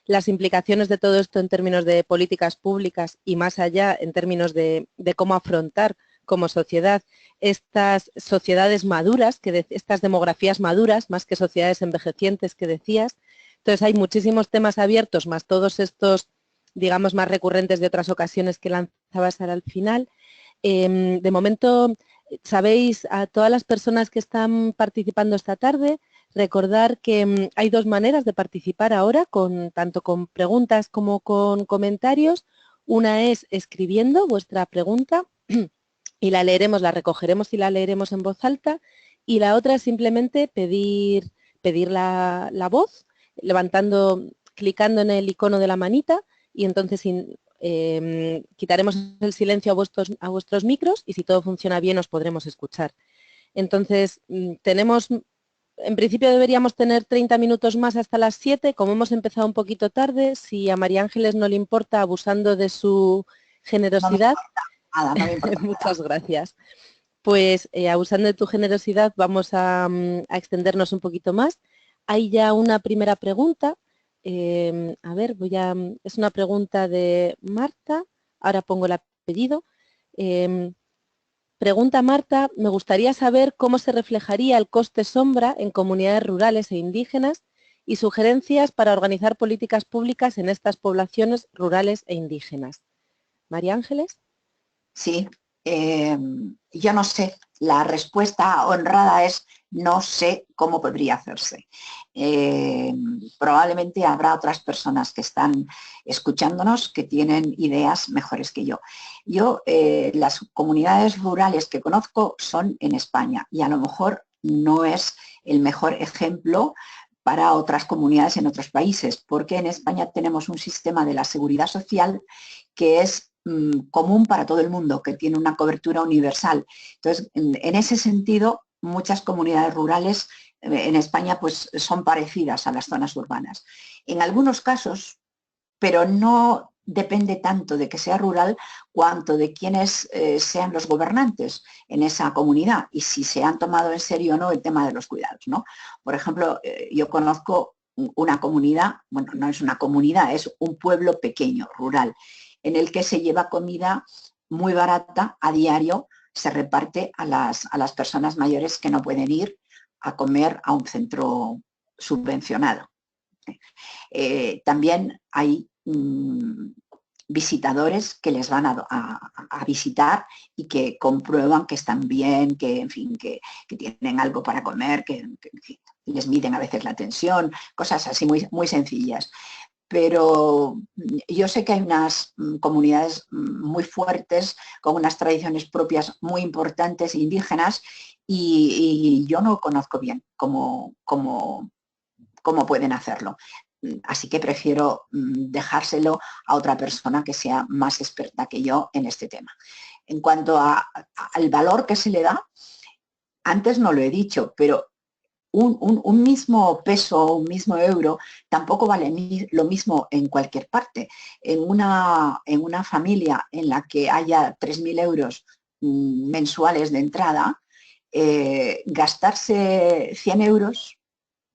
las implicaciones de todo esto en términos de políticas públicas y más allá en términos de cómo afrontar como sociedad estas sociedades maduras, estas demografías maduras, más que sociedades envejecientes que decías. Entonces hay muchísimos temas abiertos, más todos estos, digamos, más recurrentes de otras ocasiones que lanzabas al final. De momento, sabéis, a todas las personas que están participando esta tarde, recordar que hay dos maneras de participar ahora, tanto con preguntas como con comentarios. Una es escribiendo vuestra pregunta y la leeremos, la recogeremos y la leeremos en voz alta. Y la otra es simplemente pedir la voz, clicando en el icono de la manita, y entonces quitaremos el silencio a vuestros micros, y si todo funciona bien os podremos escuchar. Entonces, en principio deberíamos tener 30 minutos más hasta las 7, como hemos empezado un poquito tarde. Si a María Ángeles no le importa, abusando de su generosidad. No me importa. Muchas gracias. Pues abusando de tu generosidad vamos a extendernos un poquito más. Hay ya una primera pregunta. A ver, es una pregunta de Marta. Ahora pongo el apellido. Pregunta Marta: me gustaría saber cómo se reflejaría el coste sombra en comunidades rurales e indígenas y sugerencias para organizar políticas públicas en estas poblaciones rurales e indígenas. María Ángeles. Sí, yo no sé, la respuesta honrada es no sé cómo podría hacerse. Probablemente habrá otras personas que están escuchándonos que tienen ideas mejores que yo. Yo, las comunidades rurales que conozco son en España y a lo mejor no es el mejor ejemplo para otras comunidades en otros países, porque en España tenemos un sistema de la seguridad social que es común para todo el mundo, que tiene una cobertura universal. Entonces, en ese sentido, muchas comunidades rurales en España pues, son parecidas a las zonas urbanas. En algunos casos, pero no depende tanto de que sea rural cuanto de quiénes sean los gobernantes en esa comunidad y si se han tomado en serio o no el tema de los cuidados, ¿no? Por ejemplo, yo conozco una comunidad, bueno, no es una comunidad, es un pueblo pequeño, rural, en el que se lleva comida muy barata a diario, se reparte a las personas mayores que no pueden ir a comer a un centro subvencionado. También hay visitadores que les van a visitar y que comprueban que están bien, que, en fin, que tienen algo para comer, que les miden a veces la tensión, cosas así muy sencillas. Pero yo sé que hay unas comunidades muy fuertes, con unas tradiciones propias muy importantes, indígenas, y yo no conozco bien cómo pueden hacerlo. Así que prefiero dejárselo a otra persona que sea más experta que yo en este tema. En cuanto al valor que se le da, antes no lo he dicho, pero un mismo peso, un mismo euro, tampoco vale lo mismo en cualquier parte. En una familia en la que haya 3.000 euros mensuales de entrada, gastarse 100 euros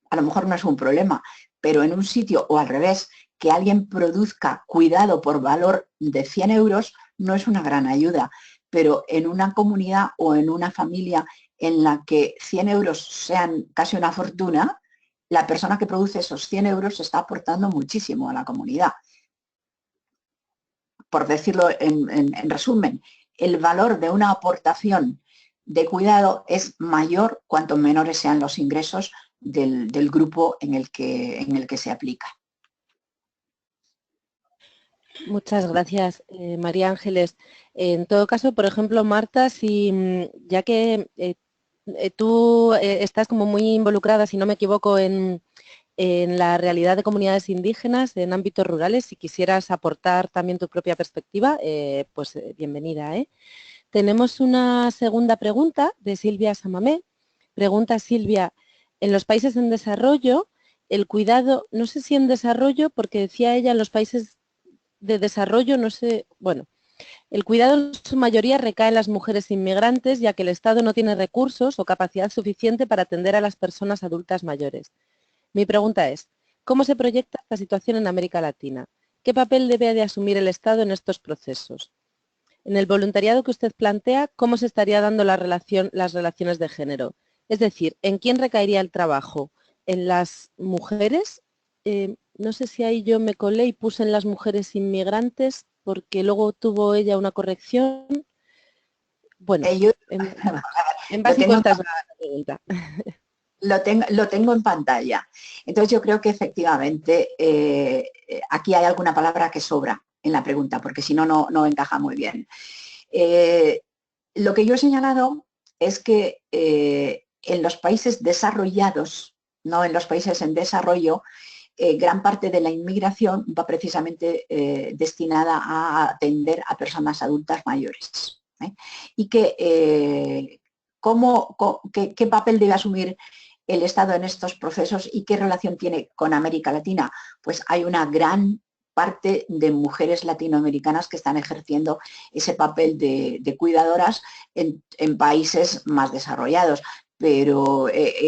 a lo mejor no es un problema, pero en un sitio o al revés, que alguien produzca cuidado por valor de 100 euros no es una gran ayuda, pero en una comunidad o en una familia en la que 100 euros sean casi una fortuna, la persona que produce esos 100 euros está aportando muchísimo a la comunidad. Por decirlo en resumen, el valor de una aportación de cuidado es mayor cuanto menores sean los ingresos del grupo en el que se aplica. Muchas gracias, María Ángeles. En todo caso, por ejemplo, Marta, ya que tú estás como muy involucrada, si no me equivoco, en la realidad de comunidades indígenas en ámbitos rurales, si quisieras aportar también tu propia perspectiva, pues bienvenida. Tenemos una segunda pregunta de Silvia Samamé. Pregunta Silvia, en los países en desarrollo, el cuidado, no sé si en desarrollo, porque decía ella en los países de desarrollo, no sé, bueno, el cuidado en su mayoría recae en las mujeres inmigrantes, ya que el Estado no tiene recursos o capacidad suficiente para atender a las personas adultas mayores. Mi pregunta es, ¿cómo se proyecta esta situación en América Latina? ¿Qué papel debe de asumir el Estado en estos procesos? En el voluntariado que usted plantea, ¿cómo se estaría dando las relaciones de género? Es decir, ¿en quién recaería el trabajo? ¿En las mujeres? No sé si ahí yo me colé y puse en las mujeres inmigrantes, porque luego tuvo ella una corrección. Bueno, en básico esta es la pregunta. Lo tengo en pantalla. Entonces yo creo que efectivamente aquí hay alguna palabra que sobra en la pregunta, porque si no, no encaja muy bien. Lo que yo he señalado es que en los países desarrollados, no en los países en desarrollo, gran parte de la inmigración va precisamente destinada a atender a personas adultas mayores. Y que ¿qué papel debe asumir el Estado en estos procesos y qué relación tiene con América Latina? Pues hay una gran parte de mujeres latinoamericanas que están ejerciendo ese papel de cuidadoras en países más desarrollados. Pero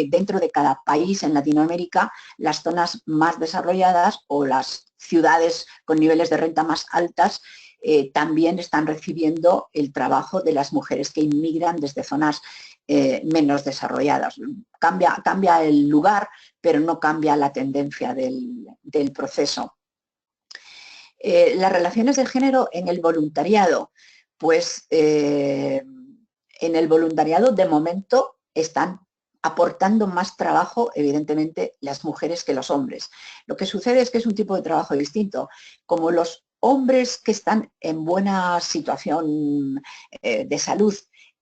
dentro de cada país en Latinoamérica, las zonas más desarrolladas o las ciudades con niveles de renta más altas también están recibiendo el trabajo de las mujeres que inmigran desde zonas menos desarrolladas. Cambia el lugar, pero no cambia la tendencia del proceso. Las relaciones de género en el voluntariado. pues en el voluntariado de momento están aportando más trabajo, evidentemente, las mujeres que los hombres. Lo que sucede es que es un tipo de trabajo distinto. Como los hombres que están en buena situación de salud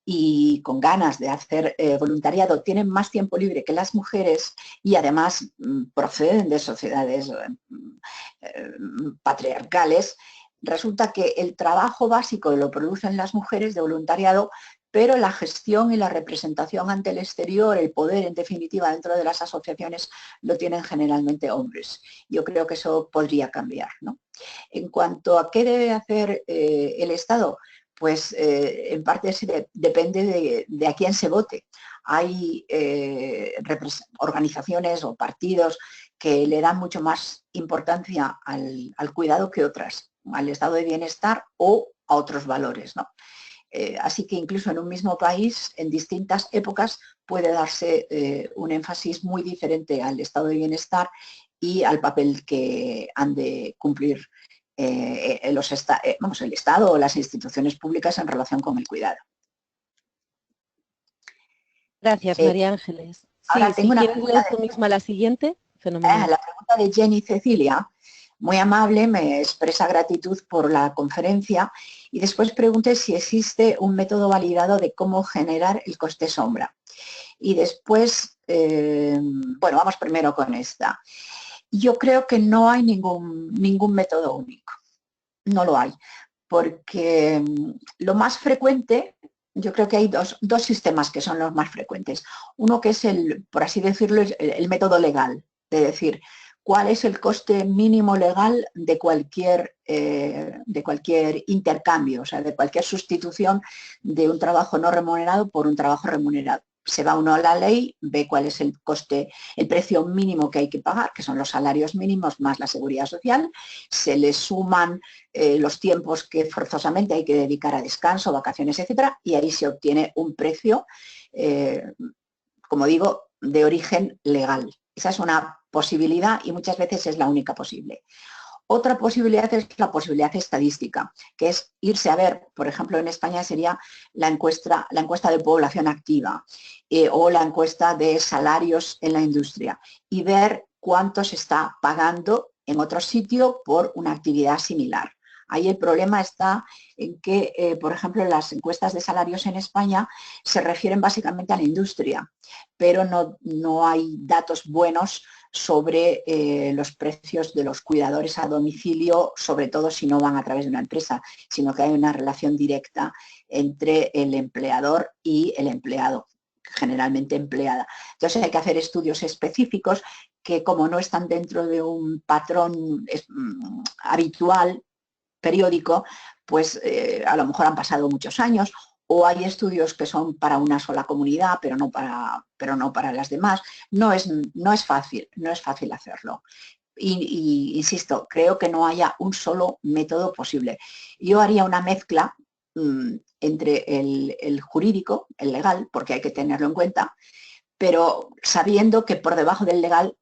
y con ganas de hacer voluntariado tienen más tiempo libre que las mujeres y además proceden de sociedades patriarcales, resulta que el trabajo básico lo producen las mujeres de voluntariado, pero la gestión y la representación ante el exterior, el poder en definitiva dentro de las asociaciones, lo tienen generalmente hombres. Yo creo que eso podría cambiar, ¿no? En cuanto a qué debe hacer el Estado, pues en parte depende de a quién se vote. Hay organizaciones o partidos que le dan mucho más importancia al cuidado que otras, al estado de bienestar o a otros valores, ¿no? Así que incluso en un mismo país, en distintas épocas, puede darse un énfasis muy diferente al estado de bienestar y al papel que han de cumplir el Estado o las instituciones públicas en relación con el cuidado. Gracias, María Ángeles. Ahora Sí, tengo si una quieres leer tú pregunta misma la siguiente, fenomenal. la pregunta de Jenny Cecilia, muy amable, me expresa gratitud por la conferencia y después pregunté si existe un método validado de cómo generar el coste sombra. Y después, bueno, vamos primero con esta. Yo creo que no hay ningún método único, no lo hay, porque lo más frecuente, yo creo que hay dos sistemas que son los más frecuentes. Uno que es por así decirlo, el método legal, de decir, cuál es el coste mínimo legal de cualquier intercambio, o sea, de cualquier sustitución de un trabajo no remunerado por un trabajo remunerado. Se va uno a la ley, ve cuál es el coste, el precio mínimo que hay que pagar, que son los salarios mínimos más la seguridad social, se le suman los tiempos que forzosamente hay que dedicar a descanso, vacaciones, etcétera, y ahí se obtiene un precio, como digo, de origen legal. Esa es una posibilidad y muchas veces es la única posible. Otra posibilidad es la posibilidad estadística, que es irse a ver, por ejemplo, en España sería la encuesta de población activa o la encuesta de salarios en la industria y ver cuánto se está pagando en otro sitio por una actividad similar. Ahí el problema está en que, por ejemplo, las encuestas de salarios en España se refieren básicamente a la industria, pero no hay datos buenos sobre los precios de los cuidadores a domicilio, sobre todo si no van a través de una empresa, sino que hay una relación directa entre el empleador y el empleado, generalmente empleada. Entonces hay que hacer estudios específicos que, como no están dentro de un patrón habitual, periódico, pues a lo mejor han pasado muchos años, o hay estudios que son para una sola comunidad, pero no para las demás. No es fácil hacerlo. Y insisto, creo que no haya un solo método posible. Yo haría una mezcla entre el jurídico, el legal, porque hay que tenerlo en cuenta, pero sabiendo que por debajo del legal,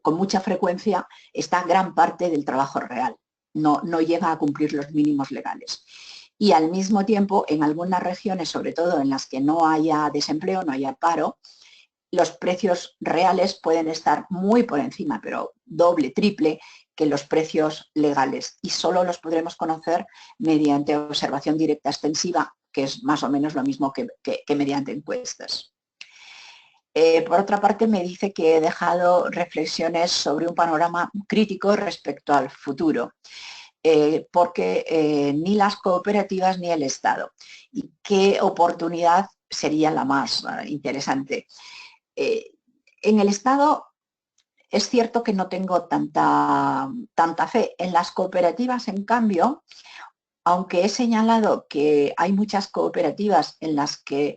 con mucha frecuencia, está gran parte del trabajo real. No llega a cumplir los mínimos legales. Y al mismo tiempo, en algunas regiones, sobre todo en las que no haya desempleo, no haya paro, los precios reales pueden estar muy por encima, pero doble, triple, que los precios legales. Y solo los podremos conocer mediante observación directa extensiva, que es más o menos lo mismo que mediante encuestas. Por otra parte, me dice que he dejado reflexiones sobre un panorama crítico respecto al futuro, porque ni las cooperativas ni el Estado. ¿Y qué oportunidad sería la más interesante? En el Estado es cierto que no tengo tanta fe. En las cooperativas, en cambio, aunque he señalado que hay muchas cooperativas en las que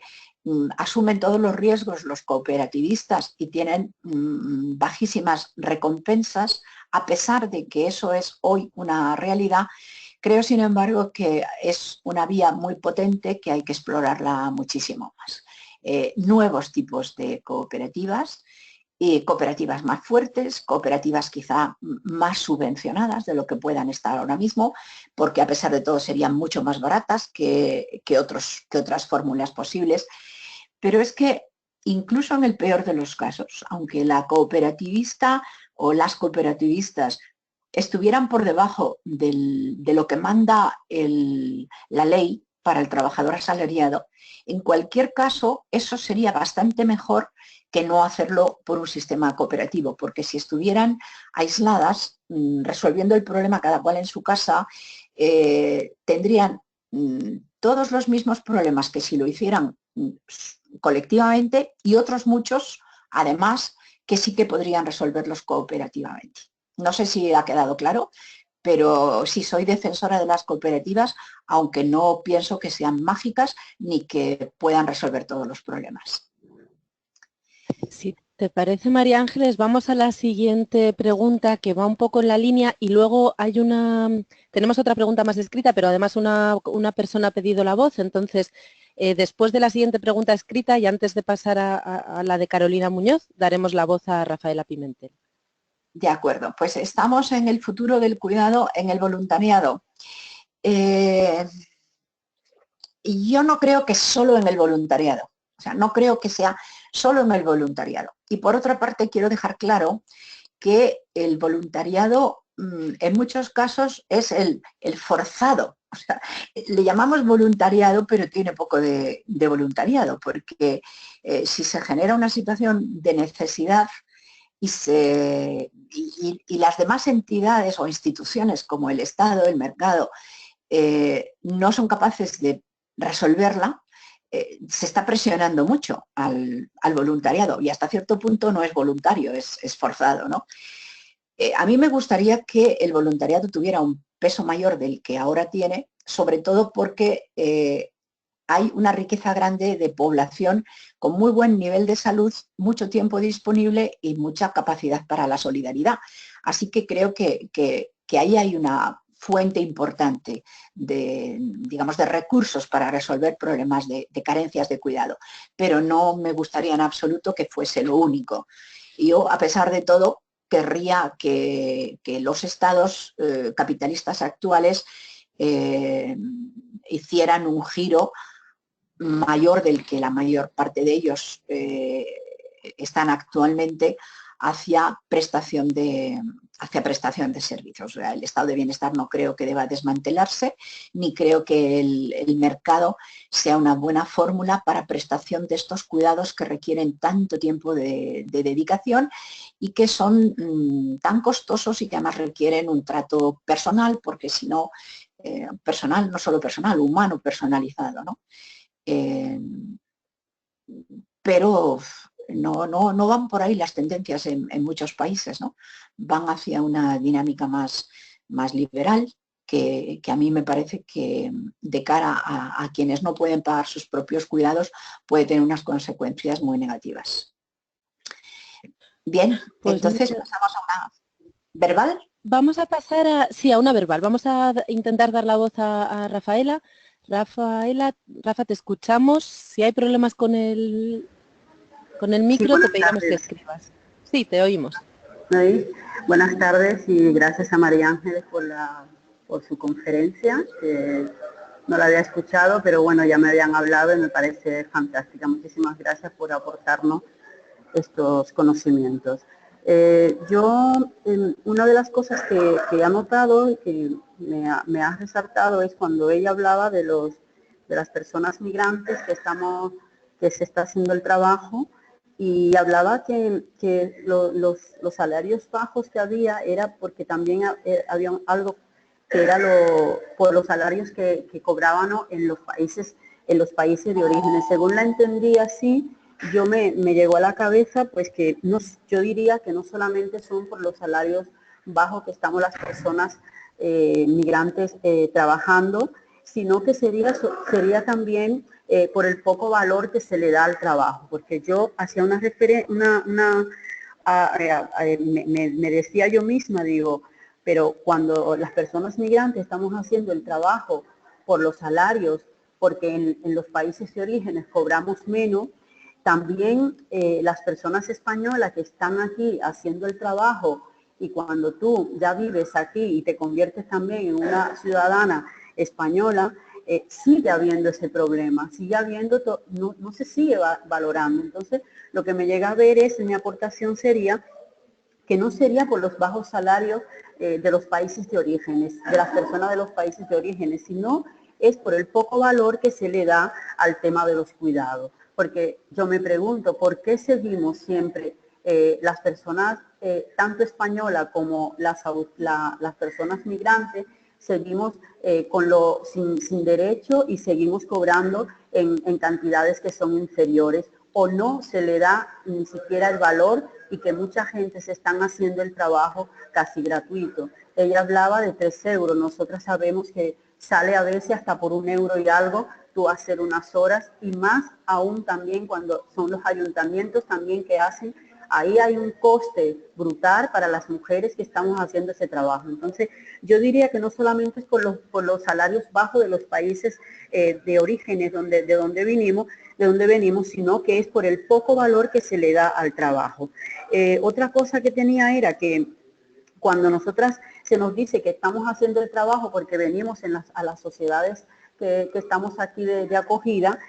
asumen todos los riesgos los cooperativistas y tienen bajísimas recompensas, a pesar de que eso es hoy una realidad, creo, sin embargo, que es una vía muy potente que hay que explorarla muchísimo más. Nuevos tipos de cooperativas cooperativas más fuertes, cooperativas quizá más subvencionadas de lo que puedan estar ahora mismo, porque a pesar de todo serían mucho más baratas que otras fórmulas posibles. Pero es que incluso en el peor de los casos, aunque la cooperativista o las cooperativistas estuvieran por debajo de lo que manda la ley para el trabajador asalariado, en cualquier caso eso sería bastante mejor que no hacerlo por un sistema cooperativo, porque si estuvieran aisladas, resolviendo el problema cada cual en su casa, tendrían todos los mismos problemas que si lo hicieran colectivamente y otros muchos, además, que sí que podrían resolverlos cooperativamente. No sé si ha quedado claro, pero sí soy defensora de las cooperativas, aunque no pienso que sean mágicas ni que puedan resolver todos los problemas. Si te parece, María Ángeles, vamos a la siguiente pregunta que va un poco en la línea y luego tenemos otra pregunta más escrita, pero además una persona ha pedido la voz, entonces después de la siguiente pregunta escrita y antes de pasar a la de Carolina Muñoz, daremos la voz a Rafaela Pimentel. De acuerdo, pues estamos en el futuro del cuidado en el voluntariado. Y yo no creo que solo en el voluntariado, o sea, no creo que sea solo en el voluntariado. Y por otra parte quiero dejar claro que el voluntariado en muchos casos es el forzado. O sea, le llamamos voluntariado, pero tiene poco de voluntariado, porque si se genera una situación de necesidad y las demás entidades o instituciones como el Estado, el mercado, no son capaces de resolverla, se está presionando mucho al voluntariado y hasta cierto punto no es voluntario, es forzado, ¿no? A mí me gustaría que el voluntariado tuviera un peso mayor del que ahora tiene, sobre todo porque hay una riqueza grande de población con muy buen nivel de salud, mucho tiempo disponible y mucha capacidad para la solidaridad. Así que creo que ahí hay una fuente importante digamos, de recursos para resolver problemas de carencias de cuidado, pero no me gustaría en absoluto que fuese lo único. Yo, a pesar de todo, querría que los estados capitalistas actuales hicieran un giro mayor del que la mayor parte de ellos están actualmente hacia prestación de servicios. O sea, el estado de bienestar no creo que deba desmantelarse, ni creo que el mercado sea una buena fórmula para prestación de estos cuidados que requieren tanto tiempo de dedicación y que son tan costosos y que además requieren un trato personal, porque si no, personal, no solo personal, humano, personalizado, ¿no? Pero no van por ahí las tendencias en muchos países, ¿no? Van hacia una dinámica más liberal que a mí me parece que de cara a quienes no pueden pagar sus propios cuidados puede tener unas consecuencias muy negativas. Bien, pues entonces pasamos a una verbal. Vamos a pasar a una verbal. Vamos a intentar dar la voz a Rafaela. Rafa, te escuchamos. Si hay problemas con el micro, sí, te pedimos que escribas. Sí, te oímos. ¿Sí? Buenas tardes y gracias a María Ángeles por su conferencia. No la había escuchado, pero bueno, ya me habían hablado y me parece fantástica. Muchísimas gracias por aportarnos estos conocimientos. Una de las cosas que he notado y que me ha resaltado es cuando ella hablaba de las personas migrantes que se está haciendo el trabajo, y hablaba que los salarios bajos que había era porque también había algo que era por los salarios que cobraban, ¿no?, en los países de origen. Según la entendí así, me llegó a la cabeza pues que yo diría que no solamente son por los salarios bajos que estamos las personas migrantes trabajando, sino que sería también por el poco valor que se le da al trabajo, porque yo hacía me decía yo misma, digo, pero cuando las personas migrantes estamos haciendo el trabajo por los salarios, porque en los países de orígenes cobramos menos, también las personas españolas que están aquí haciendo el trabajo, y cuando tú ya vives aquí y te conviertes también en una ciudadana española, sigue habiendo ese problema, sigue habiendo, no se sigue valorando. Entonces, lo que me llega a ver es, mi aportación sería que no sería por los bajos salarios de los países de orígenes, de las personas de los países de orígenes, sino es por el poco valor que se le da al tema de los cuidados. Porque yo me pregunto, ¿por qué seguimos siempre las personas, tanto españolas como las personas migrantes, seguimos sin derecho y seguimos cobrando en cantidades que son inferiores, o no se le da ni siquiera el valor, y que mucha gente se están haciendo el trabajo casi gratuito? Ella hablaba de 3 euros, nosotras sabemos que sale a veces hasta por 1 euro y algo tú hacer unas horas, y más aún también cuando son los ayuntamientos también que hacen. Ahí hay un coste brutal para las mujeres que estamos haciendo ese trabajo. Entonces, yo diría que no solamente es por los salarios bajos de los países de orígenes de donde venimos, sino que es por el poco valor que se le da al trabajo. Otra cosa que tenía era que cuando nosotras se nos dice que estamos haciendo el trabajo porque venimos a las sociedades que estamos aquí de acogida,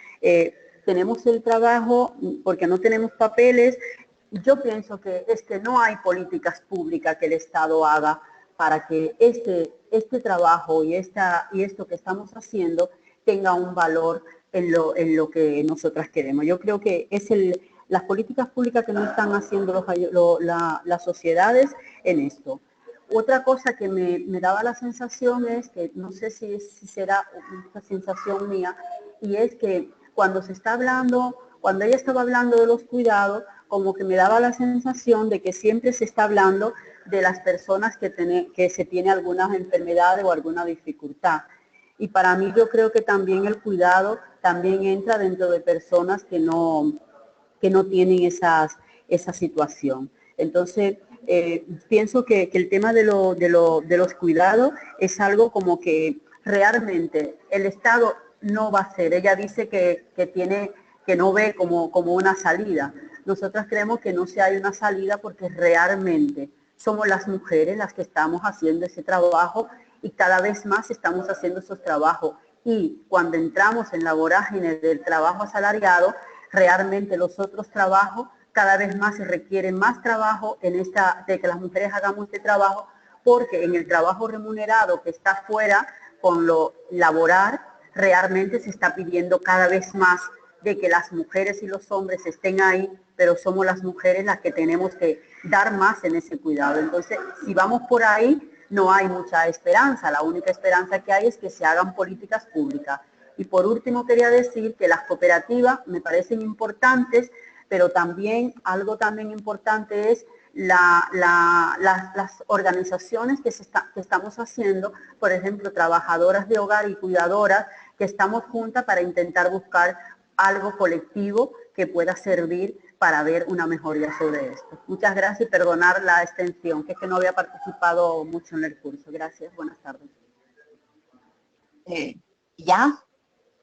tenemos el trabajo porque no tenemos papeles. Yo pienso que es que no hay políticas públicas que el Estado haga para que este trabajo y esto que estamos haciendo tenga un valor en lo que nosotras queremos. Yo creo que es las políticas públicas que no están haciendo las sociedades en esto. Otra cosa que me daba la sensación es que, no sé si será una sensación mía, y es que cuando ella estaba hablando de los cuidados, como que me daba la sensación de que siempre se está hablando de las personas que se tiene algunas enfermedades o alguna dificultad. Y para mí, yo creo que también el cuidado también entra dentro de personas que no tienen esa situación. Entonces, pienso que el tema de los cuidados es algo como que realmente el Estado no va a hacer. Ella dice que no ve como una salida. Nosotras creemos que no hay una salida, porque realmente somos las mujeres las que estamos haciendo ese trabajo, y cada vez más estamos haciendo esos trabajos. Y cuando entramos en la vorágine del trabajo asalariado, realmente los otros trabajos cada vez más se requieren más trabajo de que las mujeres hagamos este trabajo, porque en el trabajo remunerado que está fuera, con lo laboral, realmente se está pidiendo cada vez más de que las mujeres y los hombres estén ahí, pero somos las mujeres las que tenemos que dar más en ese cuidado. Entonces, si vamos por ahí, no hay mucha esperanza. La única esperanza que hay es que se hagan políticas públicas. Y por último, quería decir que las cooperativas me parecen importantes, pero también algo también importante es las organizaciones que estamos haciendo, por ejemplo, trabajadoras de hogar y cuidadoras, que estamos juntas para intentar buscar algo colectivo que pueda servir para ver una mejoría sobre esto. Muchas gracias, y perdonar la extensión, que es que no había participado mucho en el curso. Gracias, buenas tardes. ¿Ya?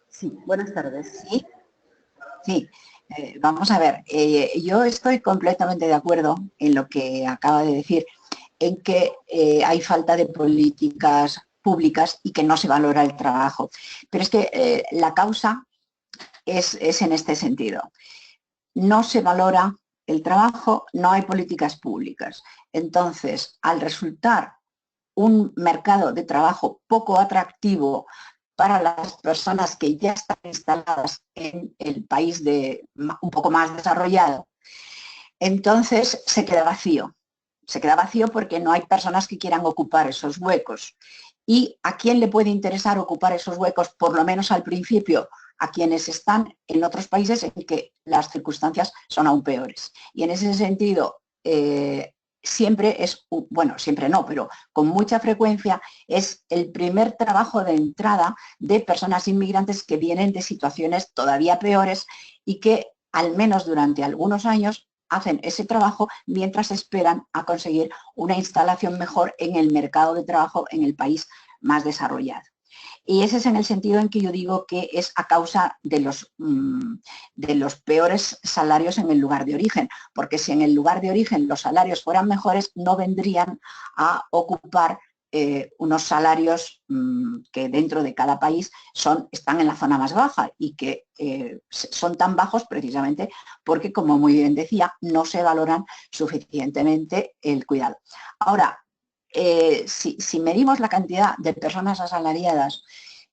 Sí, buenas tardes. Sí, sí. Vamos a ver, yo estoy completamente de acuerdo en lo que acaba de decir, en que hay falta de políticas públicas y que no se valora el trabajo. Pero es que la causa es en este sentido. No se valora el trabajo, no hay políticas públicas. Entonces, al resultar un mercado de trabajo poco atractivo para las personas que ya están instaladas en el país un poco más desarrollado, entonces se queda vacío. Se queda vacío porque no hay personas que quieran ocupar esos huecos. ¿Y a quién le puede interesar ocupar esos huecos, por lo menos al principio? A quienes están en otros países en que las circunstancias son aún peores. Y en ese sentido, siempre es, bueno, siempre no, pero con mucha frecuencia es el primer trabajo de entrada de personas inmigrantes que vienen de situaciones todavía peores y que, al menos durante algunos años, hacen ese trabajo mientras esperan a conseguir una instalación mejor en el mercado de trabajo en el país más desarrollado. Y ese es en el sentido en que yo digo que es a causa de los peores salarios en el lugar de origen, porque si en el lugar de origen los salarios fueran mejores, no vendrían a ocupar unos salarios que dentro de cada país están en la zona más baja y que son tan bajos precisamente porque, como muy bien decía, no se valoran suficientemente el cuidado. Ahora, si medimos la cantidad de personas asalariadas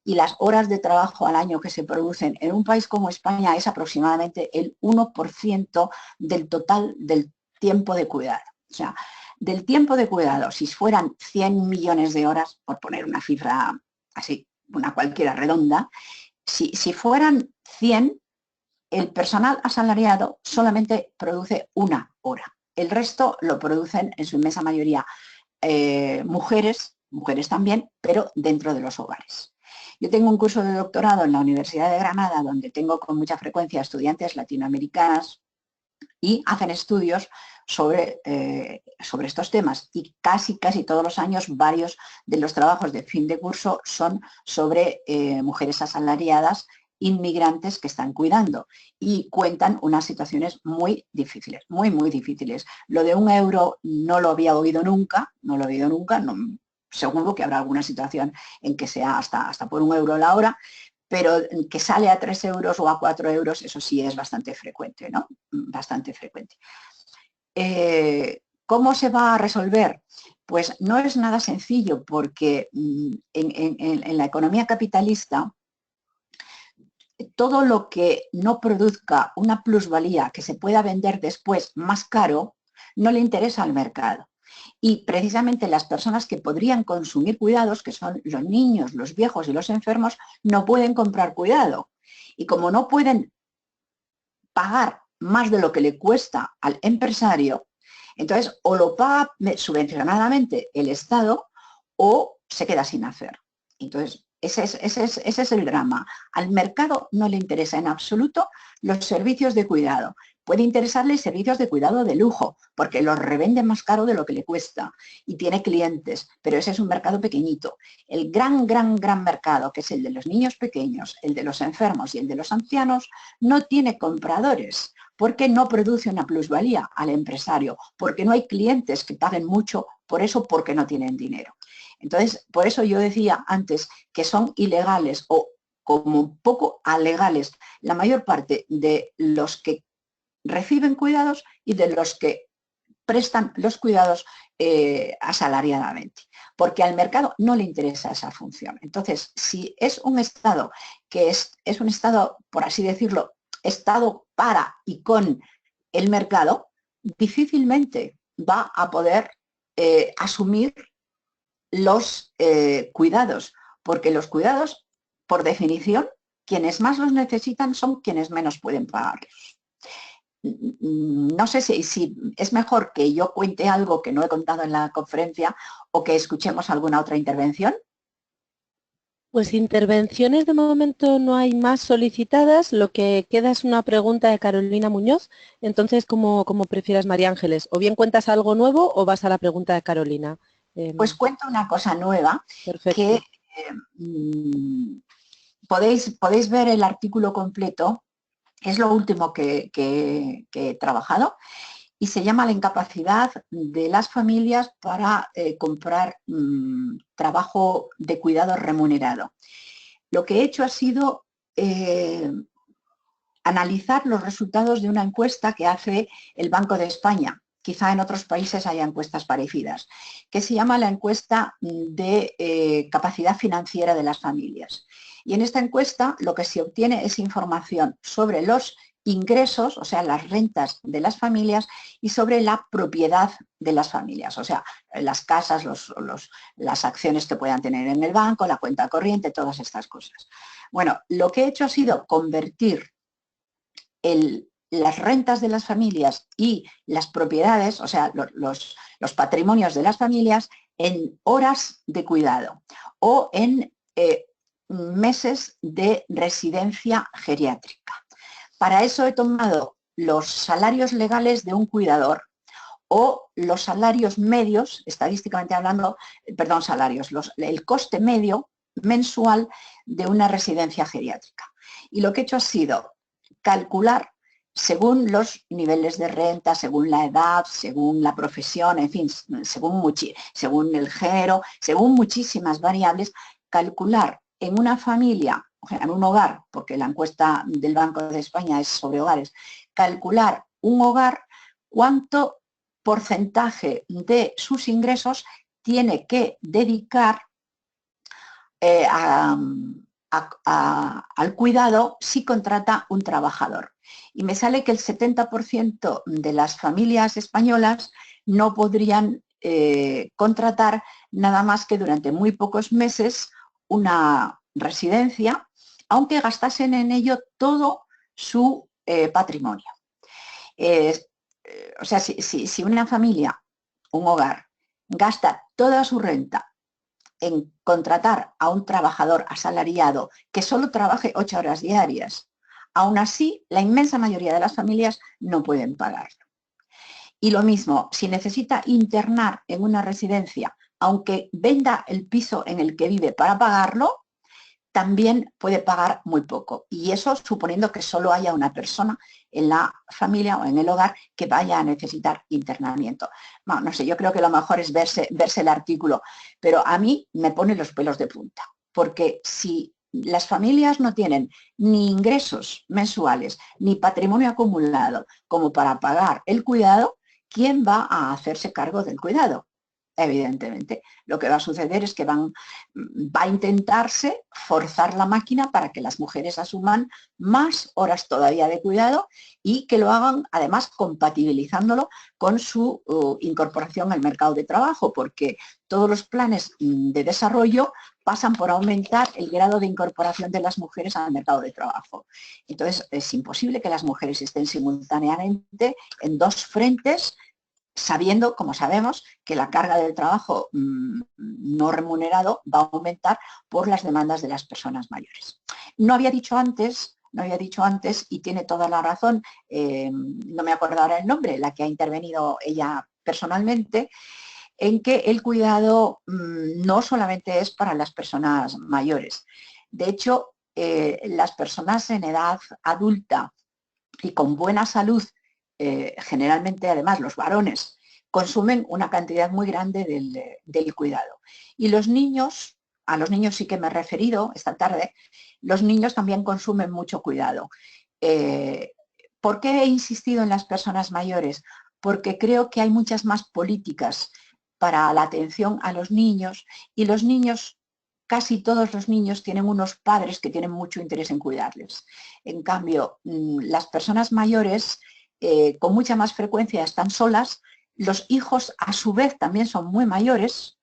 y las horas de trabajo al año que se producen en un país como España, es aproximadamente el 1% del total del tiempo de cuidado. O sea, del tiempo de cuidado, si fueran 100 millones de horas, por poner una cifra así, una cualquiera redonda, si fueran 100, el personal asalariado solamente produce 1 hora. El resto lo producen en su inmensa mayoría mujeres también, pero dentro de los hogares. Yo tengo un curso de doctorado en la Universidad de Granada, donde tengo con mucha frecuencia estudiantes latinoamericanas y hacen estudios sobre estos temas, y casi todos los años varios de los trabajos de fin de curso son sobre mujeres asalariadas inmigrantes que están cuidando y cuentan unas situaciones muy difíciles, muy difíciles. Lo de 1 euro no lo había oído nunca, no, seguro que habrá alguna situación en que sea hasta por 1 euro la hora, pero que sale a 3 euros o a 4 euros, eso sí es bastante frecuente, ¿no? Bastante frecuente. ¿Cómo se va a resolver? Pues no es nada sencillo, porque en la economía capitalista, todo lo que no produzca una plusvalía que se pueda vender después más caro, no le interesa al mercado. Y precisamente las personas que podrían consumir cuidados, que son los niños, los viejos y los enfermos, no pueden comprar cuidado. Y como no pueden pagar más de lo que le cuesta al empresario, entonces o lo paga subvencionadamente el Estado o se queda sin hacer. Entonces, ese es el drama. Al mercado no le interesa en absoluto los servicios de cuidado. Puede interesarle servicios de cuidado de lujo, porque los revende más caro de lo que le cuesta y tiene clientes, pero ese es un mercado pequeñito. El gran mercado, que es el de los niños pequeños, el de los enfermos y el de los ancianos, no tiene compradores, porque no produce una plusvalía al empresario, porque no hay clientes que paguen mucho por eso, porque no tienen dinero. Entonces, por eso yo decía antes que son ilegales o como poco alegales la mayor parte de los que reciben cuidados y de los que prestan los cuidados asalariadamente, porque al mercado no le interesa esa función. Entonces, si es un Estado que es un Estado, por así decirlo, Estado para y con el mercado, difícilmente va a poder asumir los cuidados, porque los cuidados, por definición, quienes más los necesitan son quienes menos pueden pagarlos. No sé si es mejor que yo cuente algo que no he contado en la conferencia o que escuchemos alguna otra intervención. Pues intervenciones de momento no hay más solicitadas, lo que queda es una pregunta de Carolina Muñoz, entonces como prefieras, María Ángeles, o bien cuentas algo nuevo o vas a la pregunta de Carolina. Pues cuento una cosa nueva. Perfecto. Que podéis ver el artículo completo, es lo último que he trabajado, y se llama la incapacidad de las familias para comprar trabajo de cuidado remunerado. Lo que he hecho ha sido analizar los resultados de una encuesta que hace el Banco de España. Quizá en otros países haya encuestas parecidas, que se llama la encuesta de capacidad financiera de las familias. Y en esta encuesta lo que se obtiene es información sobre los ingresos, o sea, las rentas de las familias, y sobre la propiedad de las familias, o sea, las casas, las acciones que puedan tener en el banco, la cuenta corriente, todas estas cosas. Bueno, lo que he hecho ha sido convertir las rentas de las familias y las propiedades, o sea, los patrimonios de las familias, en horas de cuidado o en meses de residencia geriátrica. Para eso he tomado los salarios legales de un cuidador o los salarios medios, estadísticamente hablando, perdón, salarios, el coste medio mensual de una residencia geriátrica. Y lo que he hecho ha sido calcular según los niveles de renta, según la edad, según la profesión, en fin, según el género, según muchísimas variables, calcular en una familia, en un hogar, porque la encuesta del Banco de España es sobre hogares, calcular un hogar cuánto porcentaje de sus ingresos tiene que dedicar al cuidado si contrata un trabajador. Y me sale que el 70% de las familias españolas no podrían contratar nada más que durante muy pocos meses una residencia, aunque gastasen en ello todo su patrimonio. O sea, si una familia, un hogar, gasta toda su renta en contratar a un trabajador asalariado que solo trabaje 8 horas diarias, aún así la inmensa mayoría de las familias no pueden pagarlo. Y lo mismo, si necesita internar en una residencia, aunque venda el piso en el que vive para pagarlo, también puede pagar muy poco. Y eso suponiendo que solo haya una persona en la familia o en el hogar que vaya a necesitar internamiento. Bueno, no sé, yo creo que lo mejor es verse el artículo, pero a mí me pone los pelos de punta, porque si las familias no tienen ni ingresos mensuales ni patrimonio acumulado como para pagar el cuidado, ¿quién va a hacerse cargo del cuidado? Evidentemente, lo que va a suceder es que va a intentarse forzar la máquina para que las mujeres asuman más horas todavía de cuidado y que lo hagan además compatibilizándolo con su incorporación al mercado de trabajo, porque todos los planes de desarrollo pasan por aumentar el grado de incorporación de las mujeres al mercado de trabajo. Entonces, es imposible que las mujeres estén simultáneamente en dos frentes, sabiendo, como sabemos, que la carga del trabajo no remunerado va a aumentar por las demandas de las personas mayores. No había dicho antes, y tiene toda la razón, no me acuerdo ahora el nombre, la que ha intervenido ella personalmente, en que el cuidado no solamente es para las personas mayores. De hecho, las personas en edad adulta y con buena salud, generalmente además los varones, consumen una cantidad muy grande del cuidado. Y los niños, a los niños sí que me he referido esta tarde, los niños también consumen mucho cuidado. ¿Por qué he insistido en las personas mayores? Porque creo que hay muchas más políticas para la atención a los niños y los niños, casi todos los niños tienen unos padres que tienen mucho interés en cuidarles. En cambio, las personas mayores con mucha más frecuencia están solas, los hijos a su vez también son muy mayores,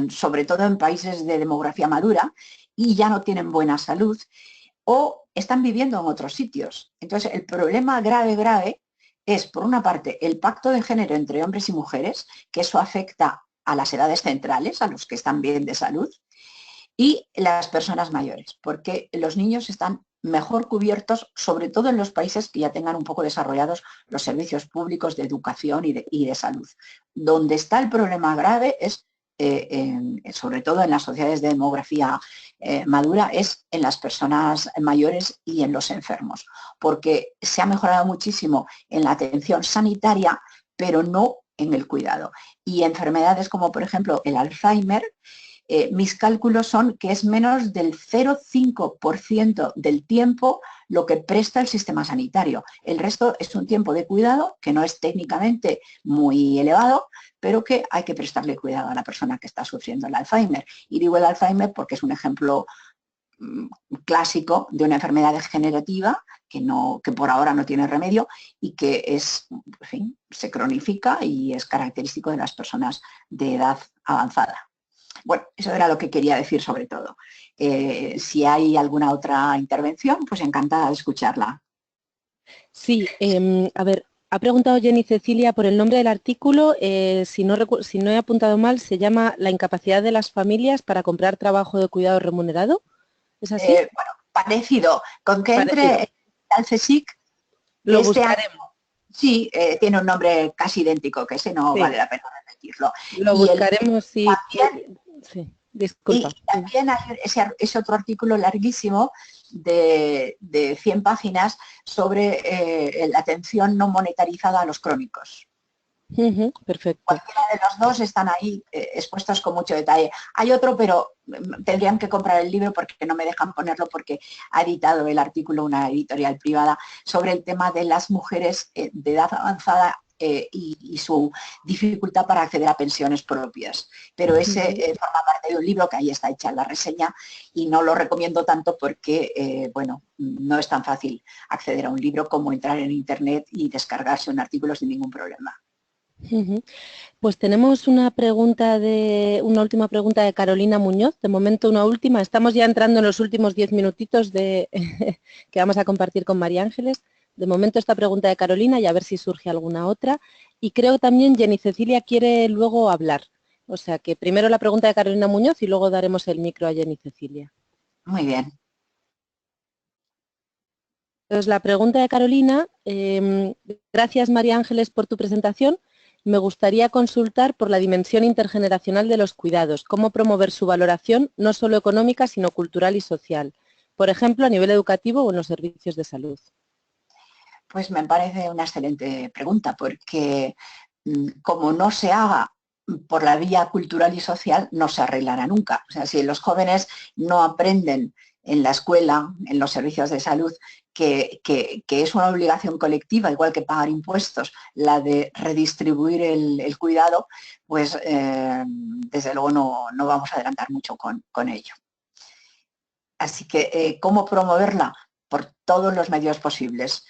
sobre todo en países de demografía madura, y ya no tienen buena salud, o están viviendo en otros sitios. Entonces, el problema grave es, por una parte, el pacto de género entre hombres y mujeres, que eso afecta a las edades centrales, a los que están bien de salud, y las personas mayores, porque los niños están mejor cubiertos, sobre todo en los países que ya tengan un poco desarrollados los servicios públicos de educación y de salud. Donde está el problema grave es, sobre todo en las sociedades de demografía madura, es en las personas mayores y en los enfermos, porque se ha mejorado muchísimo en la atención sanitaria, pero no en el cuidado. Y enfermedades como, por ejemplo, el Alzheimer, mis cálculos son que es menos del 0,5% del tiempo lo que presta el sistema sanitario. El resto es un tiempo de cuidado que no es técnicamente muy elevado, pero que hay que prestarle cuidado a la persona que está sufriendo el Alzheimer. Y digo el Alzheimer porque es un ejemplo clásico de una enfermedad degenerativa que por ahora no tiene remedio y que es, en fin, se cronifica y es característico de las personas de edad avanzada. Bueno, eso era lo que quería decir sobre todo. Si hay alguna otra intervención, pues encantada de escucharla. Sí, a ver, ha preguntado Jenny Cecilia por el nombre del artículo. Si no he apuntado mal, se llama La incapacidad de las familias para comprar trabajo de cuidado remunerado. ¿Es así? Bueno, parecido. Con que entre al CSIC, lo buscaremos. Sí, tiene un nombre casi idéntico, que ese no vale la pena repetirlo. Lo buscaremos, sí. También, sí. Disculpa. Y también hay ese otro artículo larguísimo de 100 páginas sobre la atención no monetarizada a los crónicos. Perfecto. Cualquiera de los dos están ahí expuestos con mucho detalle. Hay otro, pero tendrían que comprar el libro porque no me dejan ponerlo, porque ha editado el artículo una editorial privada sobre el tema de las mujeres de edad avanzada y su dificultad para acceder a pensiones propias. Pero ese forma parte de un libro que ahí está hecha la reseña y no lo recomiendo tanto porque, bueno, no es tan fácil acceder a un libro como entrar en internet y descargarse un artículo sin ningún problema. Pues tenemos una última pregunta de Carolina Muñoz, de momento una última, estamos ya entrando en los últimos 10 minutitos que vamos a compartir con María Ángeles. De momento esta pregunta de Carolina y a ver si surge alguna otra. Y creo también Jenny Cecilia quiere luego hablar, o sea que primero la pregunta de Carolina Muñoz y luego daremos el micro a Jenny Cecilia. Muy bien. Entonces la pregunta de Carolina, gracias María Ángeles por tu presentación. Me gustaría consultar por la dimensión intergeneracional de los cuidados, cómo promover su valoración no solo económica, sino cultural y social, por ejemplo, a nivel educativo o en los servicios de salud. Pues me parece una excelente pregunta, porque como no se haga por la vía cultural y social, no se arreglará nunca. O sea, si los jóvenes no aprenden en la escuela, en los servicios de salud, que es una obligación colectiva, igual que pagar impuestos, la de redistribuir el cuidado, pues desde luego no vamos a adelantar mucho con ello. Así que, ¿cómo promoverla? Por todos los medios posibles,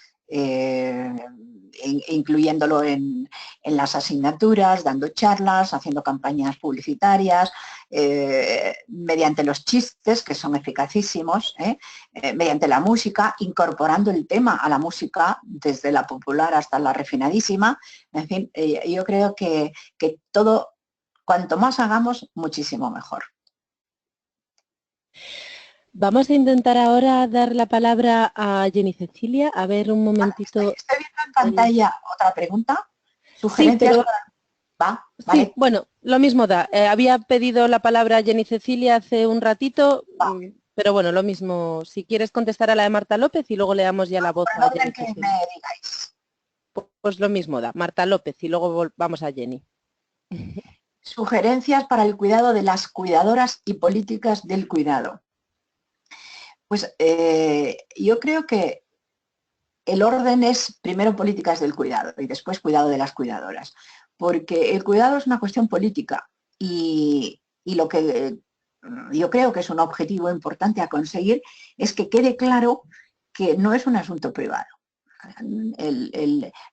incluyéndolo en las asignaturas, dando charlas, haciendo campañas publicitarias, mediante los chistes, que son eficacísimos, mediante la música, incorporando el tema a la música desde la popular hasta la refinadísima. En fin, yo creo que todo, cuanto más hagamos, muchísimo mejor. Vamos a intentar ahora dar la palabra a Jenny Cecilia. A ver, un momentito. Estoy viendo en pantalla otra pregunta. ¿Sugerencias? Sí, ¿Va? ¿Vale? Sí, bueno, lo mismo da. Había pedido la palabra a Jenny Cecilia hace un ratito, pero bueno, lo mismo. Si quieres contestar a la de Marta López y luego le damos ya la voz a Jenny que Cecilia. me digáis. Pues lo mismo da, Marta López y luego vamos a Jenny. Sugerencias para el cuidado de las cuidadoras y políticas del cuidado. Pues yo creo que el orden es primero políticas del cuidado y después cuidado de las cuidadoras, porque el cuidado es una cuestión política y lo que yo creo que es un objetivo importante a conseguir es que quede claro que no es un asunto privado.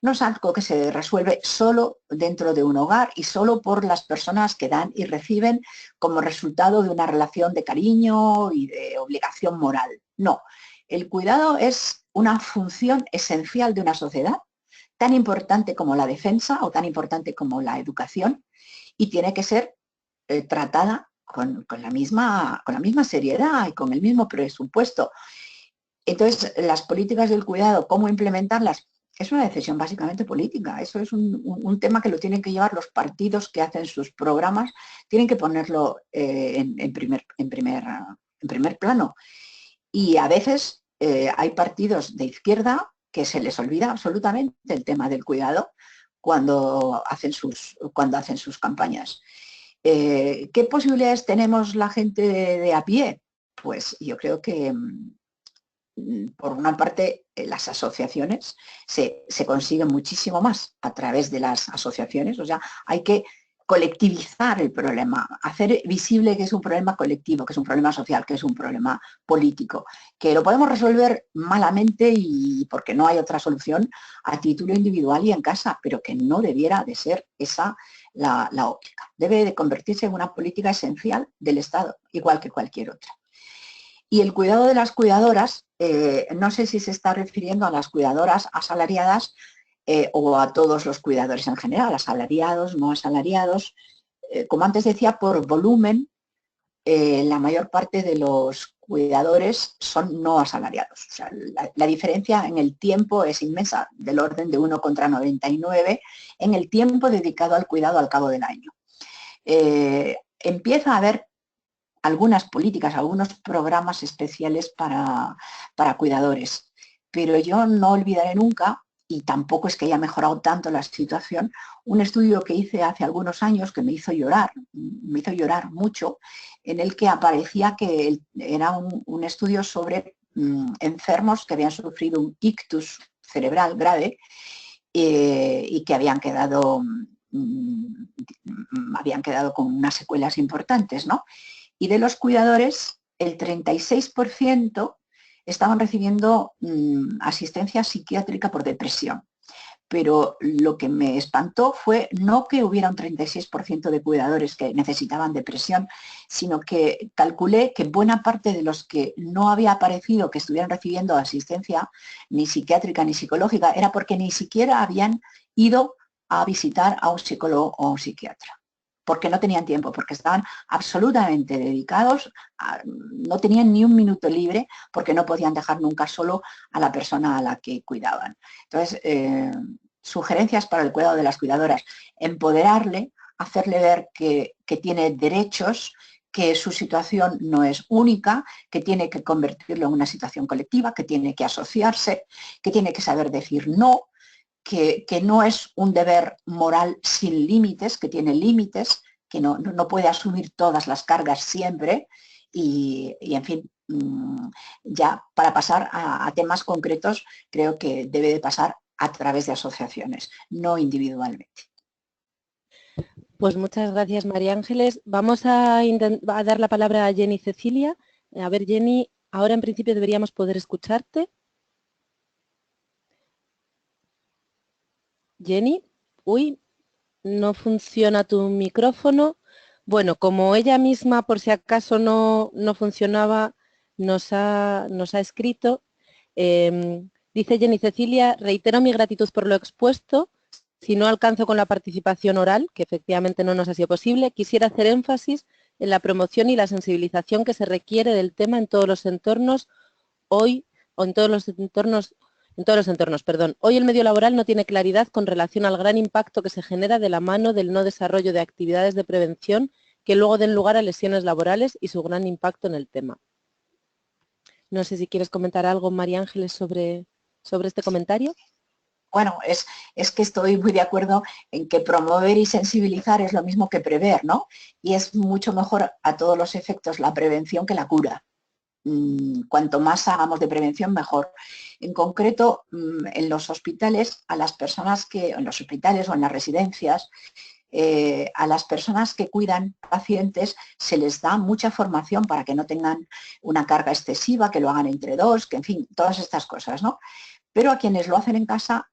No es algo que se resuelve solo dentro de un hogar y solo por las personas que dan y reciben como resultado de una relación de cariño y de obligación moral. No, el cuidado es una función esencial de una sociedad, tan importante como la defensa o tan importante como la educación, y tiene que ser tratada con la misma seriedad y con el mismo presupuesto. Entonces, las políticas del cuidado, ¿cómo implementarlas? Es una decisión básicamente política. Eso es un tema que lo tienen que llevar los partidos que hacen sus programas, tienen que ponerlo en primer plano. Y a veces hay partidos de izquierda que se les olvida absolutamente el tema del cuidado cuando hacen sus campañas. ¿Qué posibilidades tenemos la gente de a pie? Pues yo creo que por una parte, las asociaciones se consiguen muchísimo más a través de las asociaciones, o sea, hay que colectivizar el problema, hacer visible que es un problema colectivo, que es un problema social, que es un problema político, que lo podemos resolver malamente y porque no hay otra solución a título individual y en casa, pero que no debiera de ser esa la óptica. Debe de convertirse en una política esencial del Estado, igual que cualquier otra. Y el cuidado de las cuidadoras, no sé si se está refiriendo a las cuidadoras asalariadas o a todos los cuidadores en general, asalariados, no asalariados. Como antes decía, por volumen, la mayor parte de los cuidadores son no asalariados. O sea, la diferencia en el tiempo es inmensa, del orden de 1 contra 99, en el tiempo dedicado al cuidado al cabo del año. Empieza a haber algunas políticas, algunos programas especiales para cuidadores. Pero yo no olvidaré nunca, y tampoco es que haya mejorado tanto la situación, un estudio que hice hace algunos años que me hizo llorar mucho, en el que aparecía que era un estudio sobre enfermos que habían sufrido un ictus cerebral grave y que habían quedado con unas secuelas importantes, ¿no? Y de los cuidadores, el 36% estaban recibiendo asistencia psiquiátrica por depresión. Pero lo que me espantó fue no que hubiera un 36% de cuidadores que necesitaban depresión, sino que calculé que buena parte de los que no había aparecido que estuvieran recibiendo asistencia ni psiquiátrica ni psicológica era porque ni siquiera habían ido a visitar a un psicólogo o a un psiquiatra, porque no tenían tiempo, porque estaban absolutamente dedicados, no tenían ni un minuto libre, porque no podían dejar nunca solo a la persona a la que cuidaban. Entonces, sugerencias para el cuidado de las cuidadoras: empoderarle, hacerle ver que tiene derechos, que su situación no es única, que tiene que convertirlo en una situación colectiva, que tiene que asociarse, que tiene que saber decir no, que no es un deber moral sin límites, que tiene límites, que no puede asumir todas las cargas siempre y en fin, ya para pasar a temas concretos, creo que debe de pasar a través de asociaciones, no individualmente. Pues muchas gracias, María Ángeles. Vamos a dar la palabra a Jenny Cecilia. A ver, Jenny, ahora en principio deberíamos poder escucharte. Jenny, uy, no funciona tu micrófono. Bueno, como ella misma, por si acaso no funcionaba, nos ha escrito. Dice Jenny Cecilia: reitero mi gratitud por lo expuesto. Si no alcanzo con la participación oral, que efectivamente no nos ha sido posible, quisiera hacer énfasis en la promoción y la sensibilización que se requiere del tema en todos los entornos hoy, o en todos los entornos, perdón. Hoy el medio laboral no tiene claridad con relación al gran impacto que se genera de la mano del no desarrollo de actividades de prevención que luego den lugar a lesiones laborales y su gran impacto en el tema. No sé si quieres comentar algo, María Ángeles, sobre este comentario. Bueno, es que estoy muy de acuerdo en que promover y sensibilizar es lo mismo que prever, ¿no? Y es mucho mejor a todos los efectos la prevención que la cura. Cuanto más hagamos de prevención, mejor. En concreto, en los hospitales, a las personas que, en los hospitales o en las residencias, a las personas que cuidan pacientes se les da mucha formación para que no tengan una carga excesiva, que lo hagan entre dos, que en fin, todas estas cosas, ¿no? Pero a quienes lo hacen en casa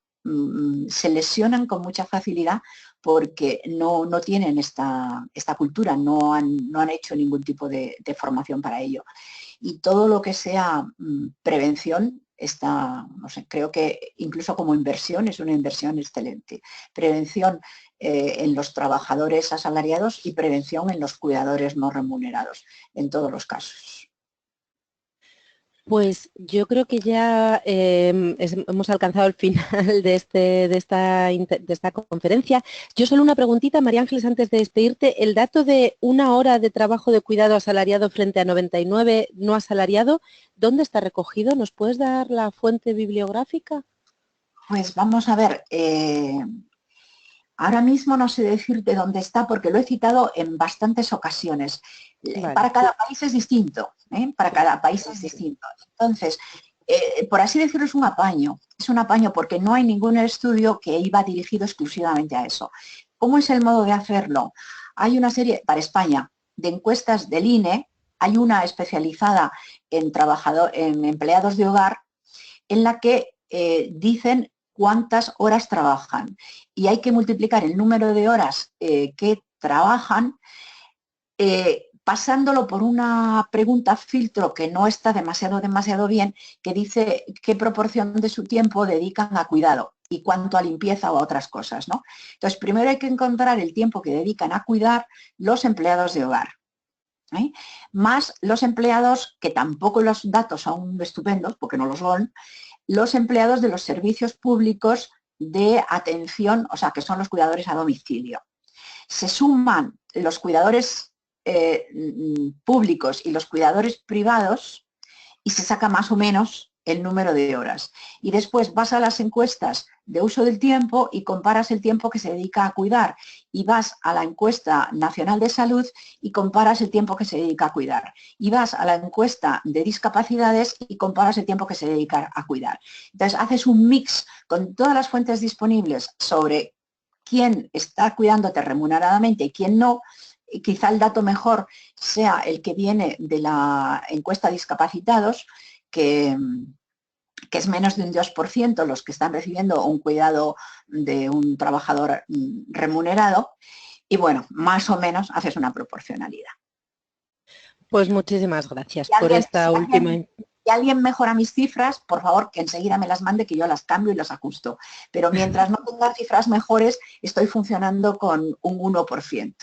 se lesionan con mucha facilidad porque no tienen esta cultura, no han hecho ningún tipo de formación para ello. Y todo lo que sea prevención está, no sé, creo que incluso como inversión es una inversión excelente. Prevención en los trabajadores asalariados y prevención en los cuidadores no remunerados, en todos los casos. Pues yo creo que ya hemos alcanzado el final de esta conferencia. Yo solo una preguntita, María Ángeles, antes de despedirte. El dato de 1 hora de trabajo de cuidado asalariado frente a 99 no asalariado, ¿dónde está recogido? ¿Nos puedes dar la fuente bibliográfica? Pues vamos a ver. Ahora mismo no sé decirte dónde está porque lo he citado en bastantes ocasiones. Vale. Para cada país es distinto, para cada país es distinto. Entonces, por así decirlo, es un apaño porque no hay ningún estudio que iba dirigido exclusivamente a eso. ¿Cómo es el modo de hacerlo? Hay una serie, para España, de encuestas del INE, hay una especializada en empleados de hogar, en la que dicen cuántas horas trabajan y hay que multiplicar el número de horas que trabajan pasándolo por una pregunta filtro que no está demasiado bien, que dice qué proporción de su tiempo dedican a cuidado y cuánto a limpieza o a otras cosas, ¿no? Entonces, primero hay que encontrar el tiempo que dedican a cuidar los empleados de hogar. Más los empleados, que tampoco los datos son estupendos, porque no lo son, los empleados de los servicios públicos de atención, o sea, que son los cuidadores a domicilio. Se suman los cuidadores públicos y los cuidadores privados y se saca más o menos el número de horas. Y después vas a las encuestas de uso del tiempo y comparas el tiempo que se dedica a cuidar. Y vas a la encuesta nacional de salud y comparas el tiempo que se dedica a cuidar. Y vas a la encuesta de discapacidades y comparas el tiempo que se dedica a cuidar. Entonces haces un mix con todas las fuentes disponibles sobre quién está cuidándote remuneradamente y quién no. Y quizá el dato mejor sea el que viene de la encuesta de discapacitados, que es menos de un 2% los que están recibiendo un cuidado de un trabajador remunerado, y bueno, más o menos haces una proporcionalidad. Pues muchísimas gracias por esta última. Si alguien mejora mis cifras, por favor, que enseguida me las mande, que yo las cambio y las ajusto. Pero mientras no tenga cifras mejores, estoy funcionando con un 1%.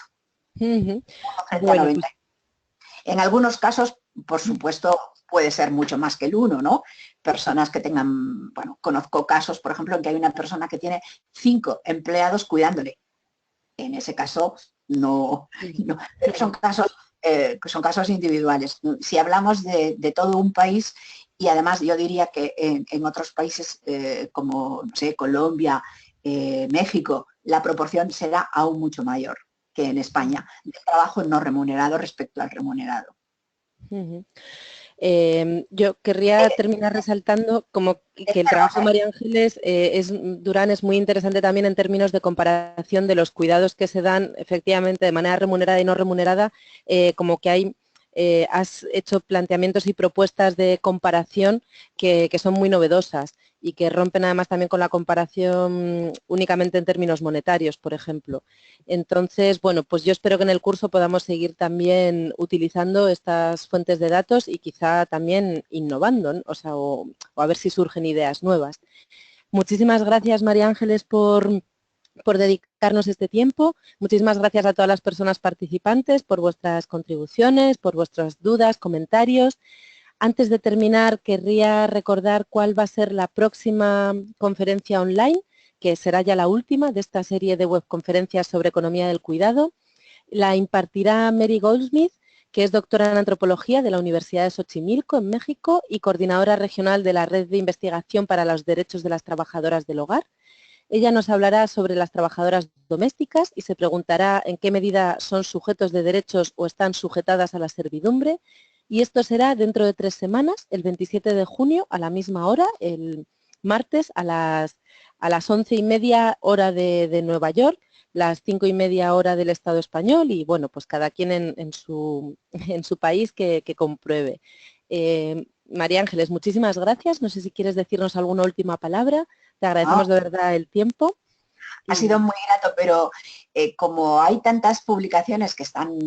Bueno, pues... En algunos casos, por supuesto, puede ser mucho más que el 1, ¿no? Personas que tengan, bueno, conozco casos, por ejemplo, en que hay una persona que tiene 5 empleados cuidándole. En ese caso, no, pero son casos individuales. Si hablamos de todo un país, y además yo diría que en otros países como, no sé, Colombia, México, la proporción será aún mucho mayor que en España, de trabajo no remunerado respecto al remunerado. Yo querría terminar resaltando como que el trabajo de María Ángeles Durán es muy interesante también en términos de comparación de los cuidados que se dan efectivamente de manera remunerada y no remunerada, como que has hecho planteamientos y propuestas de comparación que son muy novedosas y que rompen además también con la comparación únicamente en términos monetarios, por ejemplo. Entonces, bueno, pues yo espero que en el curso podamos seguir también utilizando estas fuentes de datos y quizá también innovando, ¿no? o a ver si surgen ideas nuevas. Muchísimas gracias, María Ángeles, por dedicarnos este tiempo. Muchísimas gracias a todas las personas participantes por vuestras contribuciones, por vuestras dudas, comentarios. Antes de terminar, querría recordar cuál va a ser la próxima conferencia online, que será ya la última de esta serie de webconferencias sobre economía del cuidado. La impartirá Mary Goldsmith, que es doctora en antropología de la Universidad de Xochimilco, en México, y coordinadora regional de la Red de Investigación para los Derechos de las Trabajadoras del Hogar. Ella nos hablará sobre las trabajadoras domésticas y se preguntará en qué medida son sujetos de derechos o están sujetadas a la servidumbre. Y esto será dentro de 3 semanas, el 27 de junio, a la misma hora, el martes a las 11:30 hora de Nueva York, las 5:30 hora del Estado español y, bueno, pues cada quien en su país que compruebe. María Ángeles, muchísimas gracias. No sé si quieres decirnos alguna última palabra. Te agradecemos de verdad el tiempo. Ha sido muy grato, pero como hay tantas publicaciones que están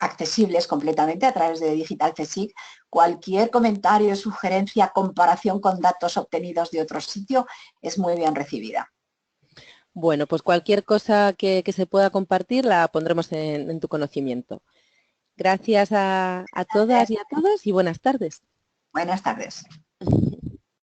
accesibles completamente a través de Digital CSIC, cualquier comentario, sugerencia, comparación con datos obtenidos de otro sitio es muy bien recibida. Bueno, pues cualquier cosa que se pueda compartir la pondremos en tu conocimiento. Gracias a todas y a todos y buenas tardes. Buenas tardes.